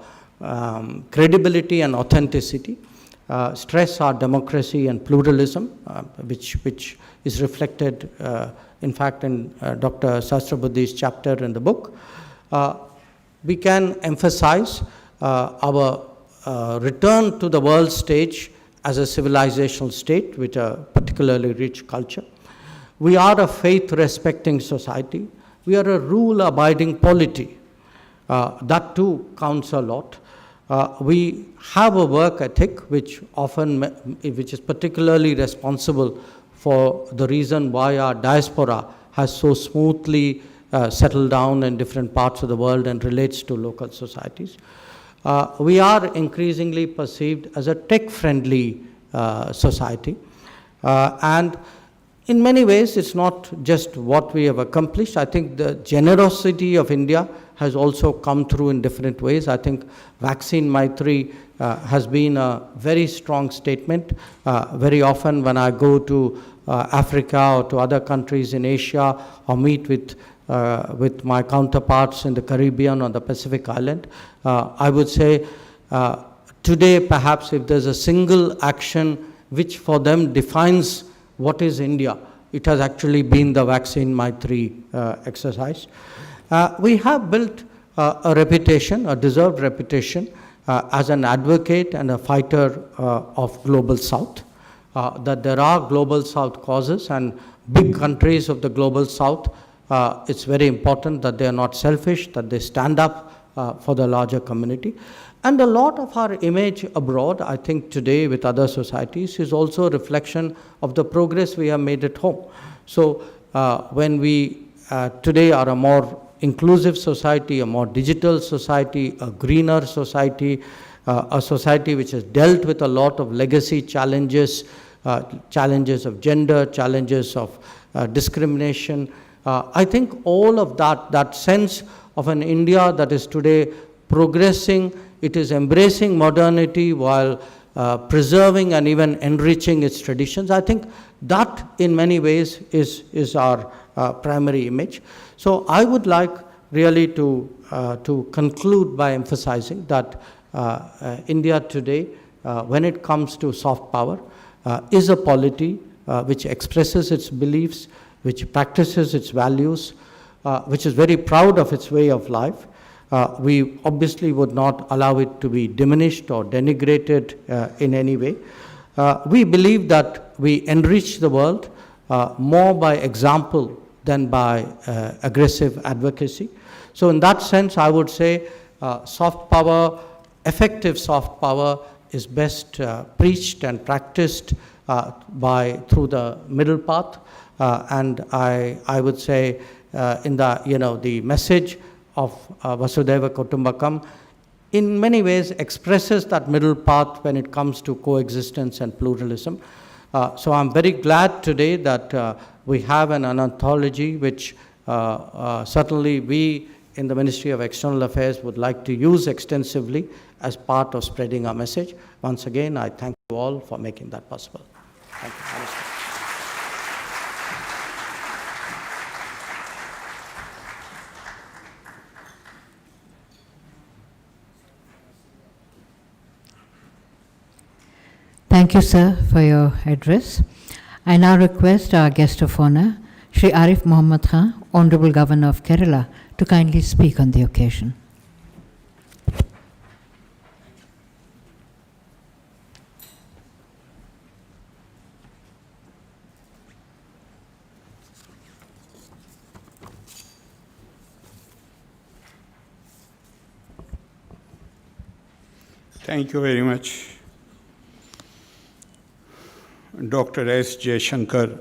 credibility and authenticity, stress our democracy and pluralism, which is reflected, in fact, in Dr. Sahasrabuddhe's chapter in the book. We can emphasize our return to the world stage as a civilizational state with a particularly rich culture. We are a faith-respecting society. We are a rule-abiding polity. That too counts a lot. We have a work ethic which is particularly responsible for the reason why our diaspora has so smoothly settle down in different parts of the world and relates to local societies. We are increasingly perceived as a tech-friendly society. And in many ways, it's not just what we have accomplished. I think the generosity of India has also come through in different ways. I think Vaccine Maitri has been a very strong statement. Very often when I go to Africa or to other countries in Asia or meet with my counterparts in the Caribbean or the Pacific Island, I would say today perhaps if there's a single action which for them defines what is India, it has actually been the Vaccine Maitri exercise. We have built a reputation, a deserved reputation, as an advocate and a fighter of Global South, that there are Global South causes and big countries of the Global South, it's very important that they are not selfish, that they stand up for the larger community. And a lot of our image abroad, I think today with other societies, is also a reflection of the progress we have made at home. So when we today are a more inclusive society, a more digital society, a greener society, a society which has dealt with a lot of legacy challenges, challenges of gender, challenges of discrimination. I think all of that sense of an India that is today progressing, it is embracing modernity while preserving and even enriching its traditions. I think that in many ways is our primary image. So I would like really to conclude by emphasizing that India today, when it comes to soft power, is a polity which expresses its beliefs, which practices its values, which is very proud of its way of life. We obviously would not allow it to be diminished or denigrated in any way. We believe that we enrich the world more by example than by aggressive advocacy. So in that sense, I would say soft power, effective soft power is best preached and practiced through the middle path. And I would say in the message of Vasudhaiva Kutumbakam in many ways expresses that middle path when it comes to coexistence and pluralism. So I'm very glad today that we have an anthology which certainly we in the Ministry of External Affairs would like to use extensively as part of spreading our message. Once again, I thank you all for making that possible. Thank you. Namaste. Thank you, sir, for your address. I now request our guest of honor, Shri Arif Mohammed Khan, Honorable Governor of Kerala, to kindly speak on the occasion. Thank you very much. Dr. S. Jaishankar,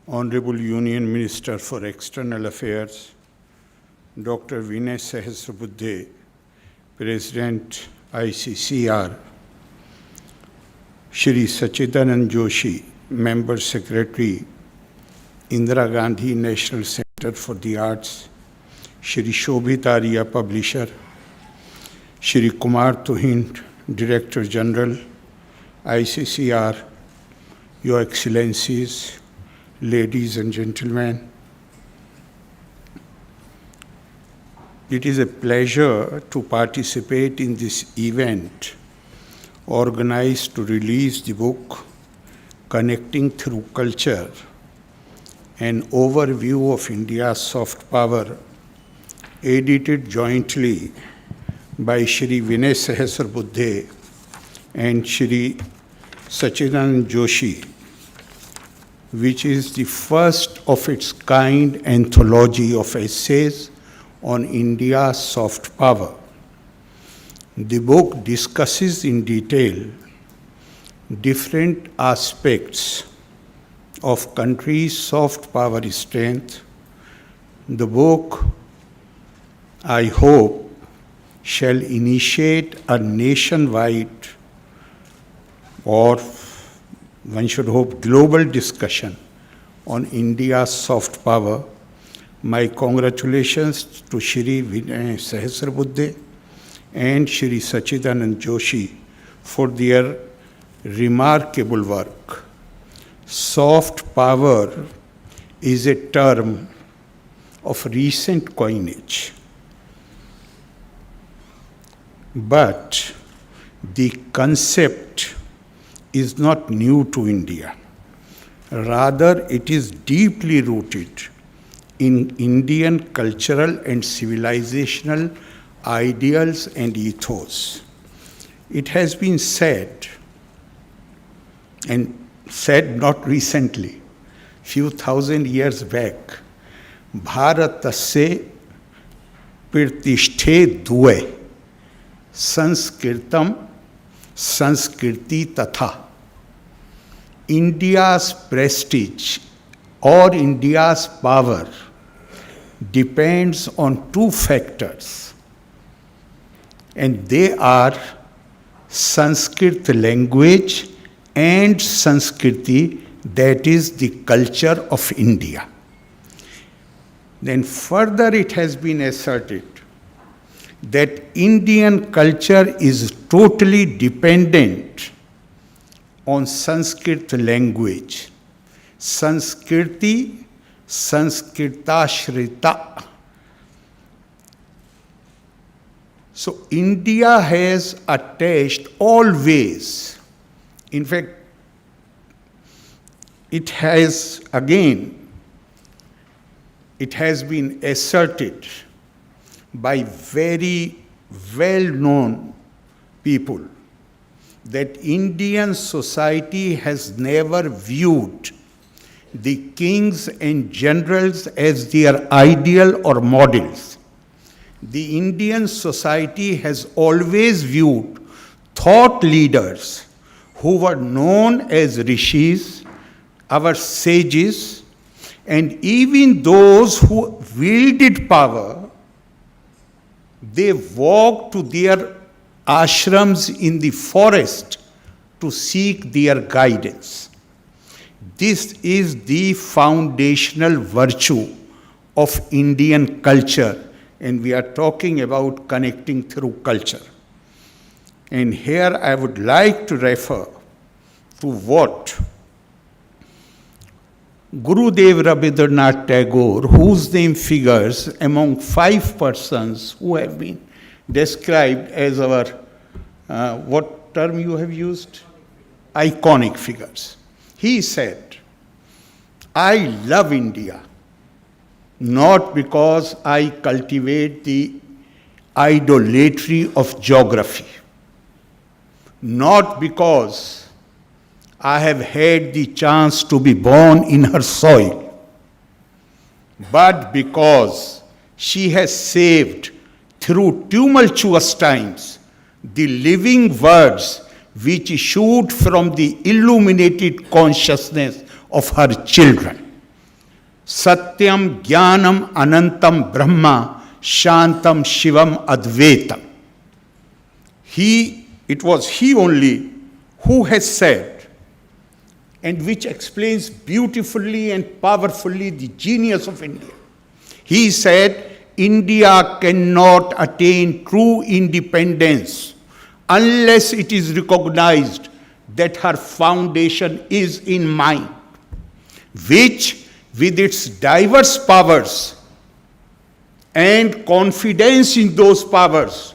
Honorable Union Minister for External Affairs, Dr. Vinay Sahasrabuddhe, President ICCR, Shri Sachchidanand Joshi, Member Secretary, Indira Gandhi National Center for the Arts, Shri Shobhit Arya, Publisher, Shri Kumar Tuhin, Director General, ICCR, Your Excellencies, ladies and gentlemen, it is a pleasure to participate in this event organized to release the book Connecting Through Culture, an overview of India's soft power, edited jointly by Shri Vinay Sahasrabuddhe and Shri Sachchidanand Joshi, which is the first of its kind anthology of essays on India's soft power. The book discusses in detail different aspects of country's soft power strength, The book, I hope, shall initiate a nationwide, or one should hope global discussion on India's soft power. My congratulations to Shri Vinay Sahasrabuddhe and Shri Sachchidanand Joshi for their remarkable work. Soft power is a term of recent coinage, but the concept is not new to India. Rather, it is deeply rooted in Indian cultural and civilizational ideals and ethos. It has been said, and said not recently, few thousand years back, Bharatasya Pirtishthe Due, Sanskritam Sanskriti Tatha. India's prestige or India's power depends on two factors, and they are Sanskrit language and Sanskriti, that is the culture of India. Then further it has been asserted that Indian culture is totally dependent on Sanskrit language. Sanskriti, Sanskritashrita. So India has attached always, in fact, it has been asserted by very well-known people that Indian society has never viewed the kings and generals as their ideal or models. The Indian society has always viewed thought leaders who were known as rishis, our sages, and even those who wielded power, they walked to their ashrams in the forest to seek their guidance. This is the foundational virtue of Indian culture, and we are talking about connecting through culture. And here I would like to refer to what Gurudev Rabindranath Tagore, whose name figures among 5 persons who have been described as our, what term you have used? Iconic figures. He said, I love India, not because I cultivate the idolatry of geography, not because I have had the chance to be born in her soil, but because she has saved through tumultuous times the living words which issued from the illuminated consciousness of her children. Satyam Jnanam Anantam Brahma Shantam Shivam Advaitam. It was he only who has said, and which explains beautifully and powerfully the genius of India. He said, India cannot attain true independence unless it is recognized that her foundation is in mind, which, with its diverse powers and confidence in those powers,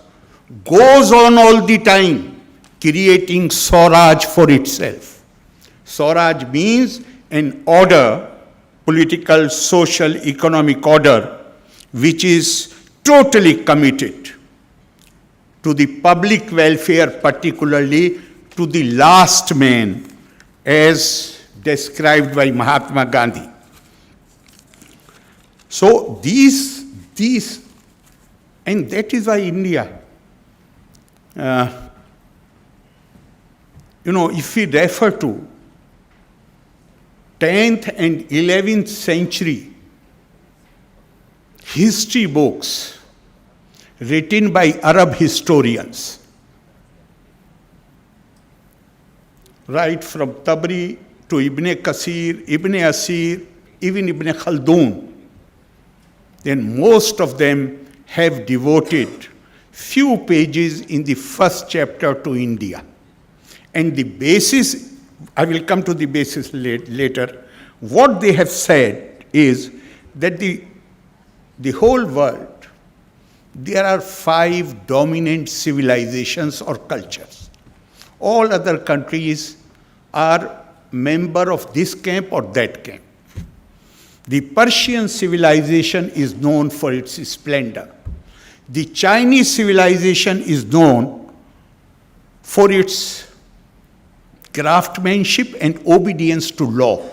goes on all the time, creating Swaraj for itself. Swaraj means an order, political, social, economic order, which is totally committed to the public welfare, particularly to the last man, as described by Mahatma Gandhi. So these, and that is why India, if we refer to 10th and 11th century history books written by Arab historians, right from Tabari to Ibn Kasir, Ibn Asir, even Ibn Khaldun, then most of them have devoted few pages in the first chapter to India. And the basis, I will come to the basis later, what they have said is that the whole world, there are 5 dominant civilizations or cultures. All other countries are member of this camp or that camp. The Persian civilization is known for its splendor. The Chinese civilization is known for its craftsmanship and obedience to law.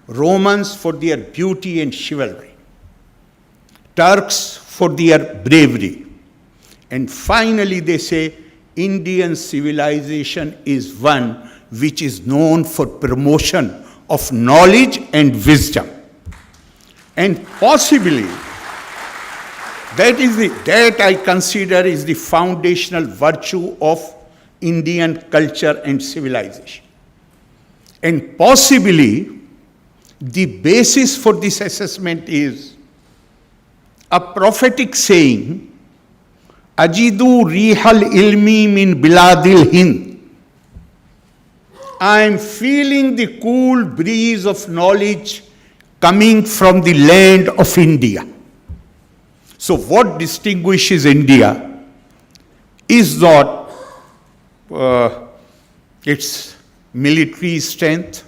Romans for their beauty and chivalry. Turks for their bravery. And finally they say Indian civilization is one which is known for promotion of knowledge and wisdom. And possibly that I consider is the foundational virtue of Indian culture and civilization. And possibly the basis for this assessment is a prophetic saying, Ajidu rihal ilmi min biladil Hind. I am feeling the cool breeze of knowledge coming from the land of India. So what distinguishes India is not its military strength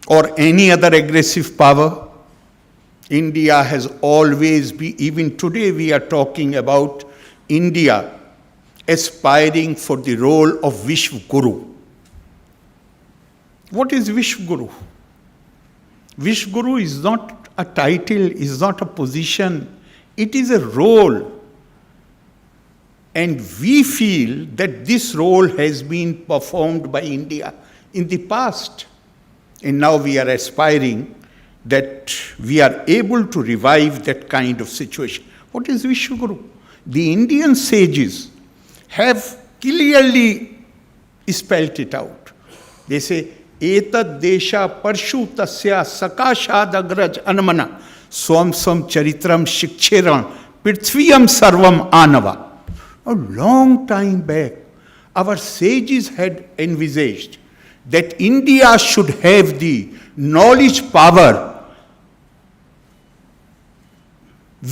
or any other aggressive power. India has always been, even today we are talking about India aspiring for the role of Vishwa Guru. What is Vishwa Guru? Vishwa Guru is not a title, is not a position, it is a role. And we feel that this role has been performed by India in the past. And now we are aspiring that we are able to revive that kind of situation. What is Vishwa Guru? The Indian sages have clearly spelled it out. They say, Etad desha parshu tasya sakashad agraj anmana swam charitram shikcheran prithviyam sarvam anava. A long time back, our sages had envisaged that India should have the knowledge power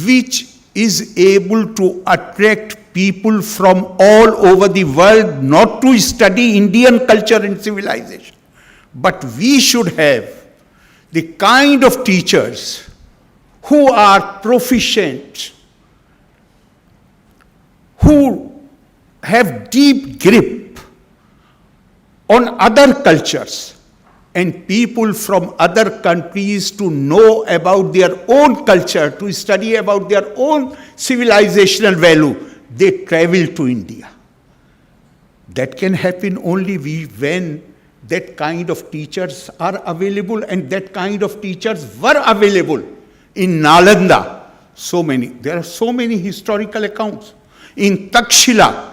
which is able to attract people from all over the world not to study Indian culture and civilization. But we should have the kind of teachers who are proficient, who have deep grip on other cultures, and people from other countries to know about their own culture, to study about their own civilizational value. They travel to India. That can happen only when that kind of teachers are available, and that kind of teachers were available in Nalanda. There are so many historical accounts. In Takshila,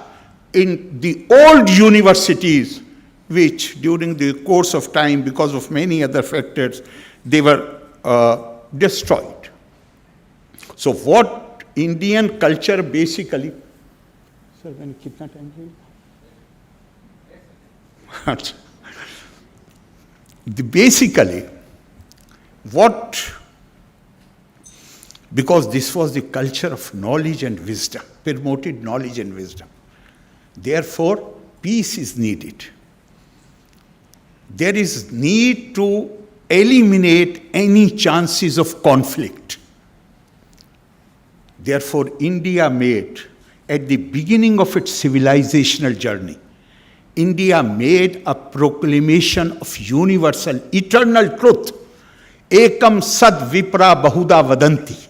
in the old universities, which during the course of time, because of many other factors, they were destroyed. So what Indian culture basically... Sir, when kitna time is basically, because this was the culture of knowledge and wisdom, promoted knowledge and wisdom. Therefore, peace is needed. There is need to eliminate any chances of conflict. Therefore, India made, at the beginning of its civilizational journey, India made a proclamation of universal, eternal truth. Ekam sad vipra bahuda vadanti.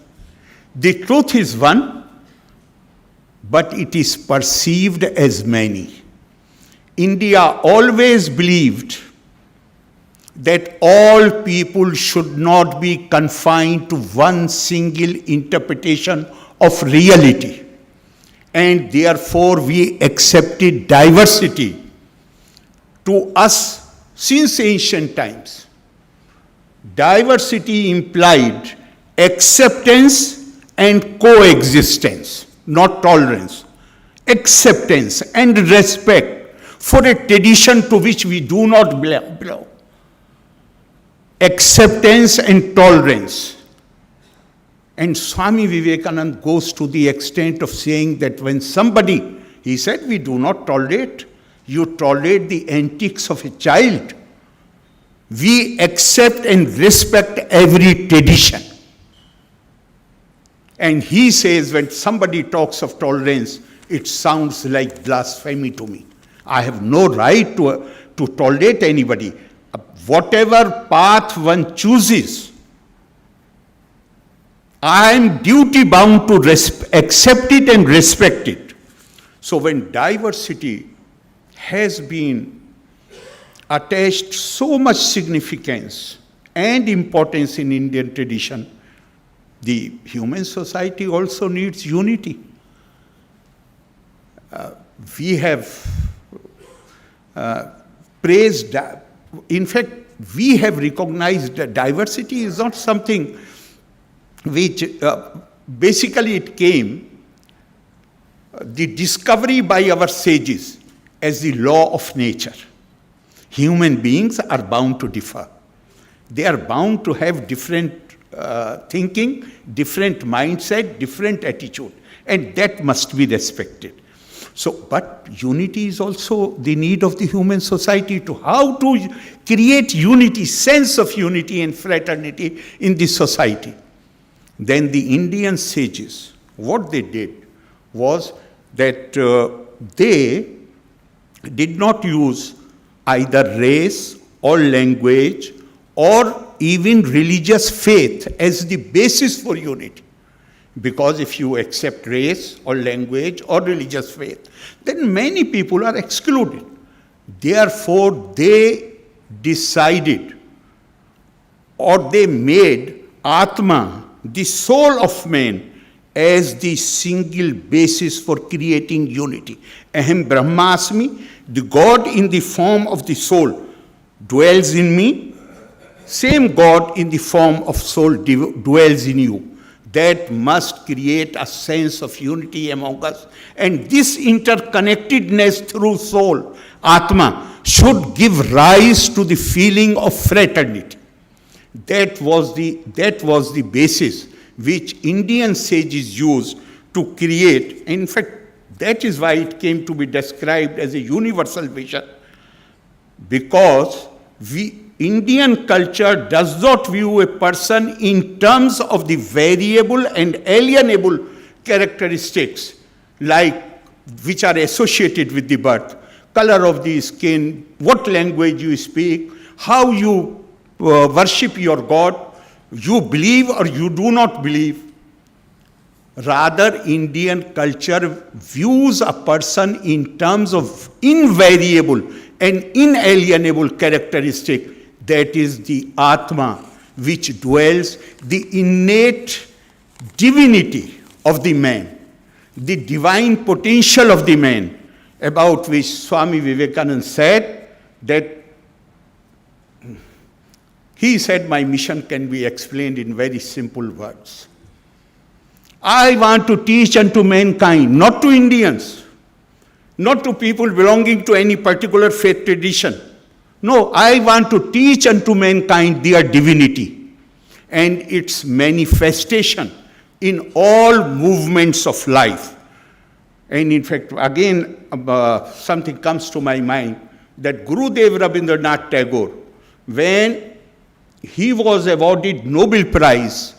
The truth is one, but it is perceived as many. India always believed that all people should not be confined to one single interpretation of reality. And therefore we accepted diversity. To us, since ancient times, diversity implied acceptance and coexistence, not tolerance. Acceptance and respect for a tradition to which we do not belong. Acceptance and tolerance. And Swami Vivekananda goes to the extent of saying that when somebody, he said, we do not tolerate, you tolerate the antics of a child. We accept and respect every tradition. And he says when somebody talks of tolerance, it sounds like blasphemy to me. I have no right to tolerate anybody. Whatever path one chooses, I am duty bound to accept it and respect it. So when diversity has been attached so much significance and importance in Indian tradition, the human society also needs unity. We have praised, in fact, we have recognized that diversity is not something which basically it came, the discovery by our sages as the law of nature. Human beings are bound to differ. They are bound to have different thinking, different mindset, different attitude, and that must be respected. So, but unity is also the need of the human society to how to create unity, sense of unity and fraternity in the society. Then the Indian sages, what they did was that they did not use either race or language or even religious faith as the basis for unity. Because if you accept race or language or religious faith, then many people are excluded. Therefore, they decided or they made Atma, the soul of man, as the single basis for creating unity. Aham Brahmasmi, the God in the form of the soul, dwells in me. Same God in the form of soul dwells in you. That must create a sense of unity among us. And this interconnectedness through soul, Atma, should give rise to the feeling of fraternity. That was the basis which Indian sages used to create. In fact, that is why it came to be described as a universal vision. Because Indian culture does not view a person in terms of the variable and alienable characteristics which are associated with the birth, color of the skin, what language you speak, how you worship your God, you believe or you do not believe. Rather, Indian culture views a person in terms of invariable and inalienable characteristic. That is the Atma, which dwells, the innate divinity of the man, the divine potential of the man, about which Swami Vivekananda said that he said, my mission can be explained in very simple words. I want to teach unto mankind, not to Indians, not to people belonging to any particular faith tradition. No, I want to teach unto mankind their divinity and its manifestation in all movements of life. And in fact, again, something comes to my mind that Gurudev Rabindranath Tagore, when he was awarded Nobel Prize,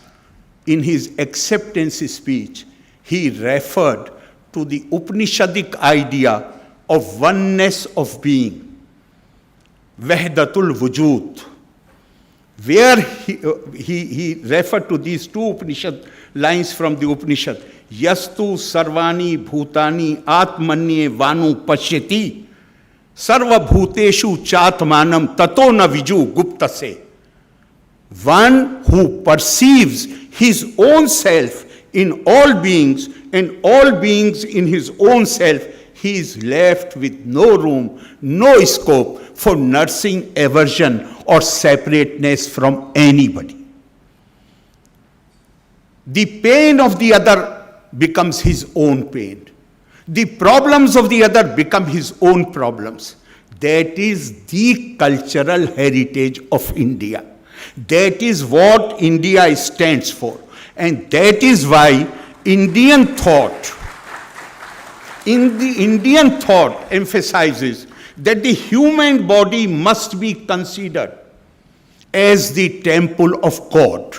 in his acceptance speech, he referred to the Upanishadic idea of oneness of being. Wahdatul Wujud, where he referred to these two Upanishad lines from the Upanishad, Yastu Sarvani Bhutani Atmanye Vanu Pashyati. Sarvabhuteshu chatmanam tato na viju guptase. One who perceives his own self in all beings and all beings in his own self, he is left with no room, no scope for nursing aversion or separateness from anybody. The pain of the other becomes his own pain. The problems of the other become his own problems. That is the cultural heritage of India. That is what India stands for. And that is why Indian thought emphasizes that the human body must be considered as the temple of God.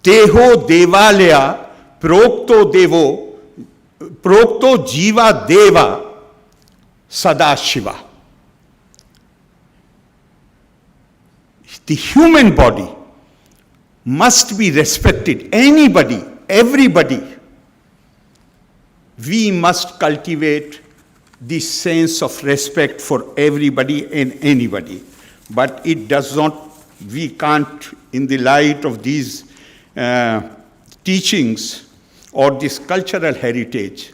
Deho devalaya prokto jiva deva sadashiva. The human body must be respected. Anybody, everybody. We must cultivate this sense of respect for everybody and anybody. But it does not, we can't, in the light of these teachings or this cultural heritage,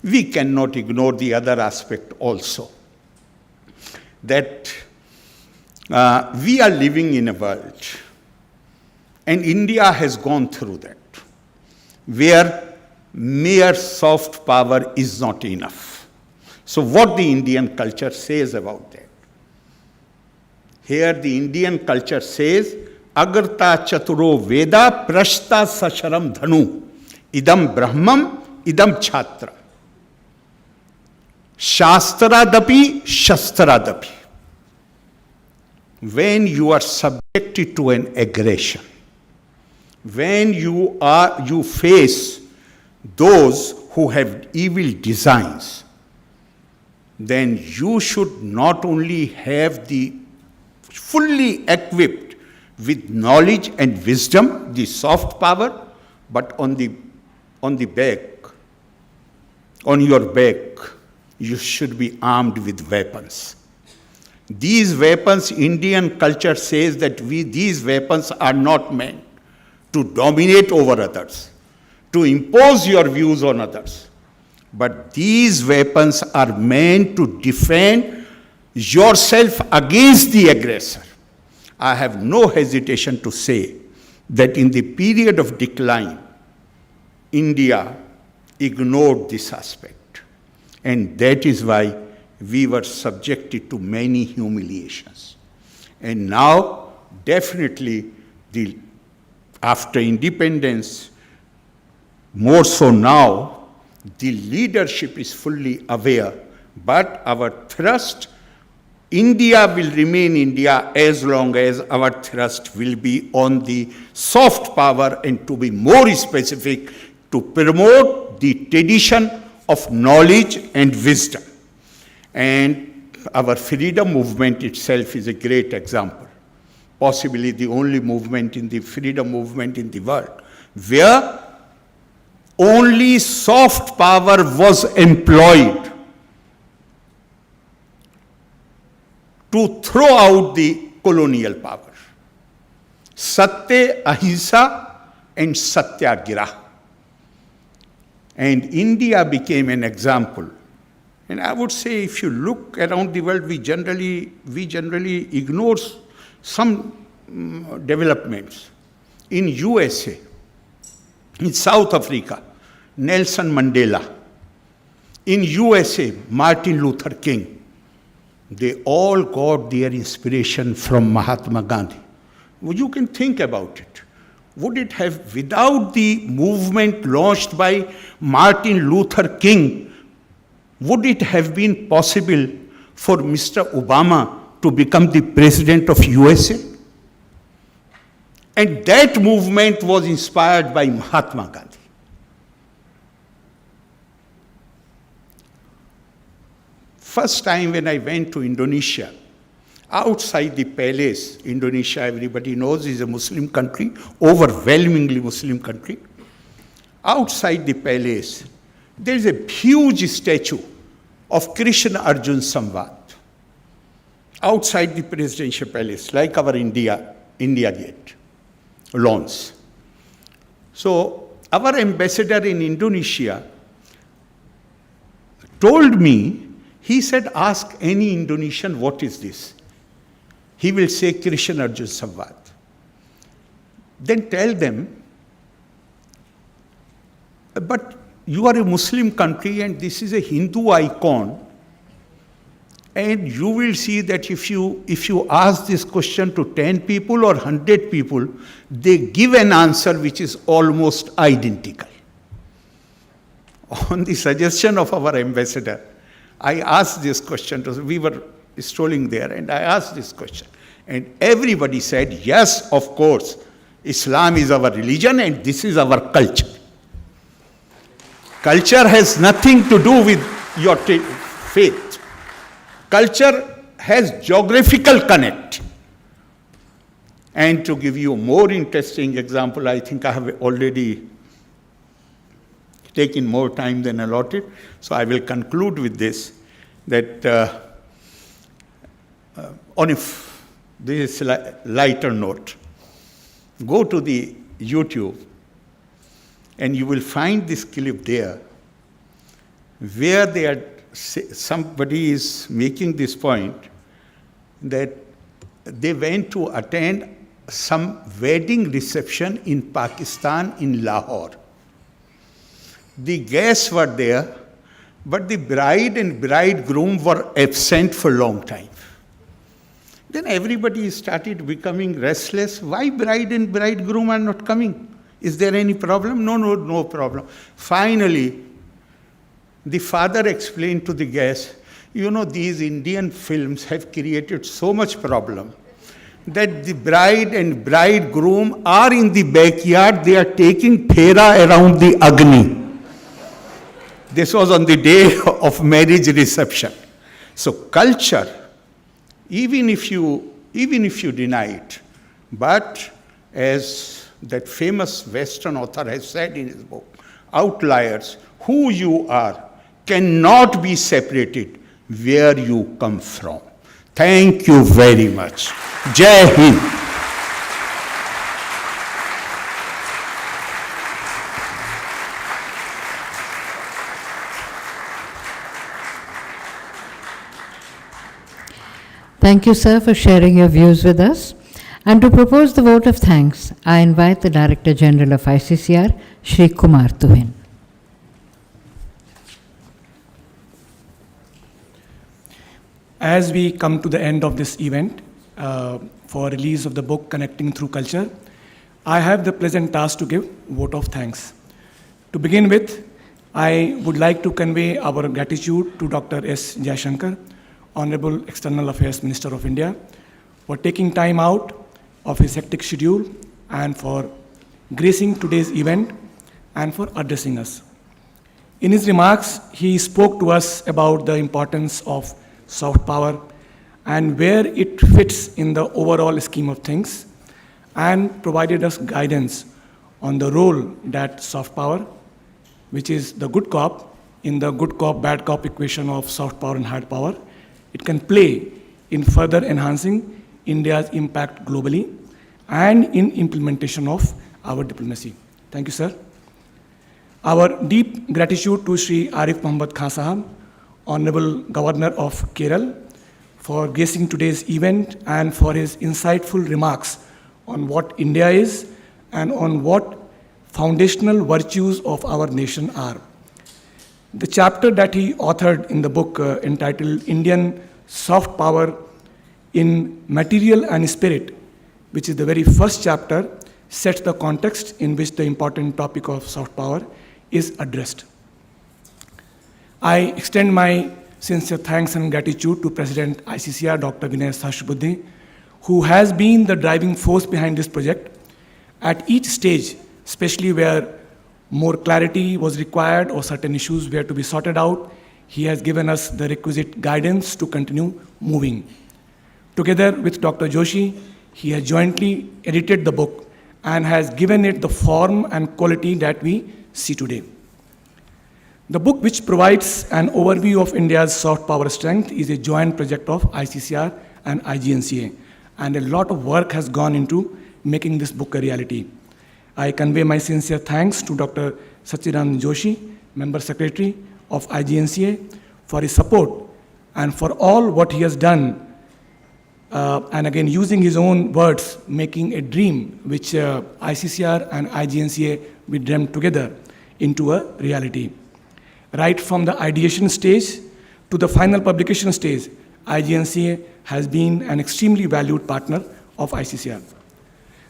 we cannot ignore the other aspect also. That we are living in a world, and India has gone through that, where mere soft power is not enough. So what the Indian culture says about that? Here the Indian culture says, Agarta chaturo veda prashta sasharam dhanu, idam brahmam, idam chhatra. Shastradapi, shastradapi. When you are subjected to an aggression, when you face those who have evil designs, then you should not only have the fully equipped with knowledge and wisdom, the soft power, but on the back, on your back, you should be armed with weapons. These weapons, Indian culture says that these weapons are not meant to dominate over others, to impose your views on others. But these weapons are meant to defend yourself against the aggressor. I have no hesitation to say that in the period of decline, India ignored this aspect. And that is why we were subjected to many humiliations. And now, definitely, after independence, more so now, the leadership is fully aware. But our thrust, India will remain India as long as our thrust will be on the soft power, and to be more specific, to promote the tradition of knowledge and wisdom. And our freedom movement itself is a great example, possibly the only movement in the freedom movement in the world, where only soft power was employed to throw out the colonial power. Satya, Ahimsa, and Satyagraha. And India became an example. And I would say, if you look around the world, we generally ignore some developments. In USA, in South Africa, Nelson Mandela. In USA, Martin Luther King. They all got their inspiration from Mahatma Gandhi. Well, you can think about it. Would it have, without the movement launched by Martin Luther King, would it have been possible for Mr. Obama to become the president of USA? And that movement was inspired by Mahatma Gandhi. First time when I went to Indonesia, outside the palace, Indonesia, everybody knows, is a Muslim country, overwhelmingly Muslim country. Outside the palace, there is a huge statue of Krishna Arjun Samvad outside the presidential palace, like our India Gate lawns. So our ambassador in Indonesia told me, he said, ask any Indonesian, what is this? He will say Krishna Arjun Samvad. Then tell them, but you are a Muslim country and this is a Hindu icon, and you will see that if you ask this question to 10 people or 100 people, they give an answer which is almost identical. On the suggestion of our ambassador, I asked this question we were strolling there, and I asked this question, and everybody said, yes, of course, Islam is our religion and this is our culture. Culture has nothing to do with your faith. Culture has geographical connect. And to give you a more interesting example, I think I have already taken more time than allotted, so I will conclude with this, that on this lighter note, go to the YouTube and you will find this clip there where somebody is making this point that they went to attend some wedding reception in Pakistan, in Lahore. The guests were there, but the bride and bridegroom were absent for a long time. Then everybody started becoming restless. Why bride and bridegroom are not coming? Is there any problem? No problem. Finally, the father explained to the guests, you know, these Indian films have created so much problem that the bride and bridegroom are in the backyard, they are taking phera around the Agni. This was on the day of marriage reception. So culture, even if you deny it, but as that famous Western author has said in his book, outliers, who you are cannot be separated where you come from. Thank you very much. Jai Hind. Thank you, sir, for sharing your views with us. And to propose the vote of thanks, I invite the Director General of ICCR, Shri Kumar Tuhin. As we come to the end of this event for release of the book Connecting Through Culture, I have the pleasant task to give vote of thanks. To begin with, I would like to convey our gratitude to Dr. S. Jaishankar, Honorable External Affairs Minister of India, for taking time out of his hectic schedule and for gracing today's event and for addressing us. In his remarks, he spoke to us about the importance of soft power and where it fits in the overall scheme of things, and provided us guidance on the role that soft power, which is the good cop, in the good cop, bad cop equation of soft power and hard power, it can play in further enhancing India's impact globally and in implementation of our diplomacy. Thank you, sir. Our deep gratitude to Shri Arif Mohammed Khan Sahab, Honorable Governor of Kerala, for gracing today's event and for his insightful remarks on what India is and on what foundational virtues of our nation are. The chapter that he authored in the book entitled Indian Soft Power in Material and Spirit, which is the very first chapter, sets the context in which the important topic of soft power is addressed. I extend my sincere thanks and gratitude to President ICCR, Dr. Vinay Sahasrabuddhe, who has been the driving force behind this project. At each stage, especially where more clarity was required or certain issues were to be sorted out, he has given us the requisite guidance to continue moving. Together with Dr. Joshi, he has jointly edited the book and has given it the form and quality that we see today. The book, which provides an overview of India's soft power strength, is a joint project of ICCR and IGNCA, and a lot of work has gone into making this book a reality. I convey my sincere thanks to Dr. Sachchidanand Joshi, Member Secretary of IGNCA, for his support and for all what he has done, and again, using his own words, making a dream which ICCR and IGNCA we dreamt together into a reality. Right from the ideation stage to the final publication stage, IGNCA has been an extremely valued partner of ICCR.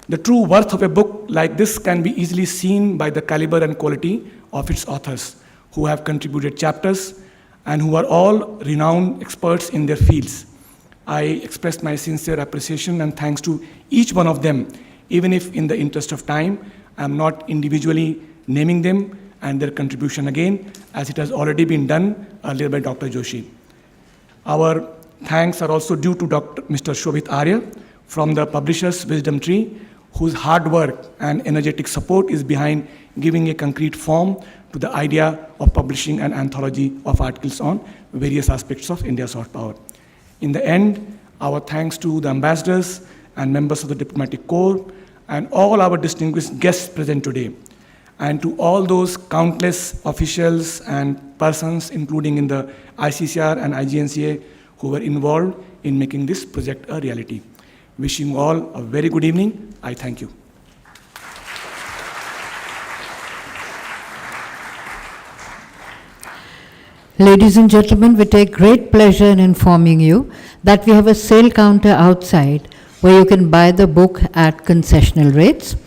The true worth of a book like this can be easily seen by the caliber and quality of its authors, who have contributed chapters and who are all renowned experts in their fields. I express my sincere appreciation and thanks to each one of them, even if in the interest of time, I am not individually naming them and their contribution again, as it has already been done earlier by Dr. Joshi. Our thanks are also due to Mr. Shobhit Arya from the publisher's Wisdom Tree, whose hard work and energetic support is behind giving a concrete form to the idea of publishing an anthology of articles on various aspects of India's soft power. In the end, our thanks to the ambassadors and members of the diplomatic corps and all our distinguished guests present today, and to all those countless officials and persons, including in the ICCR and IGNCA, who were involved in making this project a reality. Wishing you all a very good evening. I thank you. Ladies and gentlemen, we take great pleasure in informing you that we have a sale counter outside where you can buy the book at concessional rates.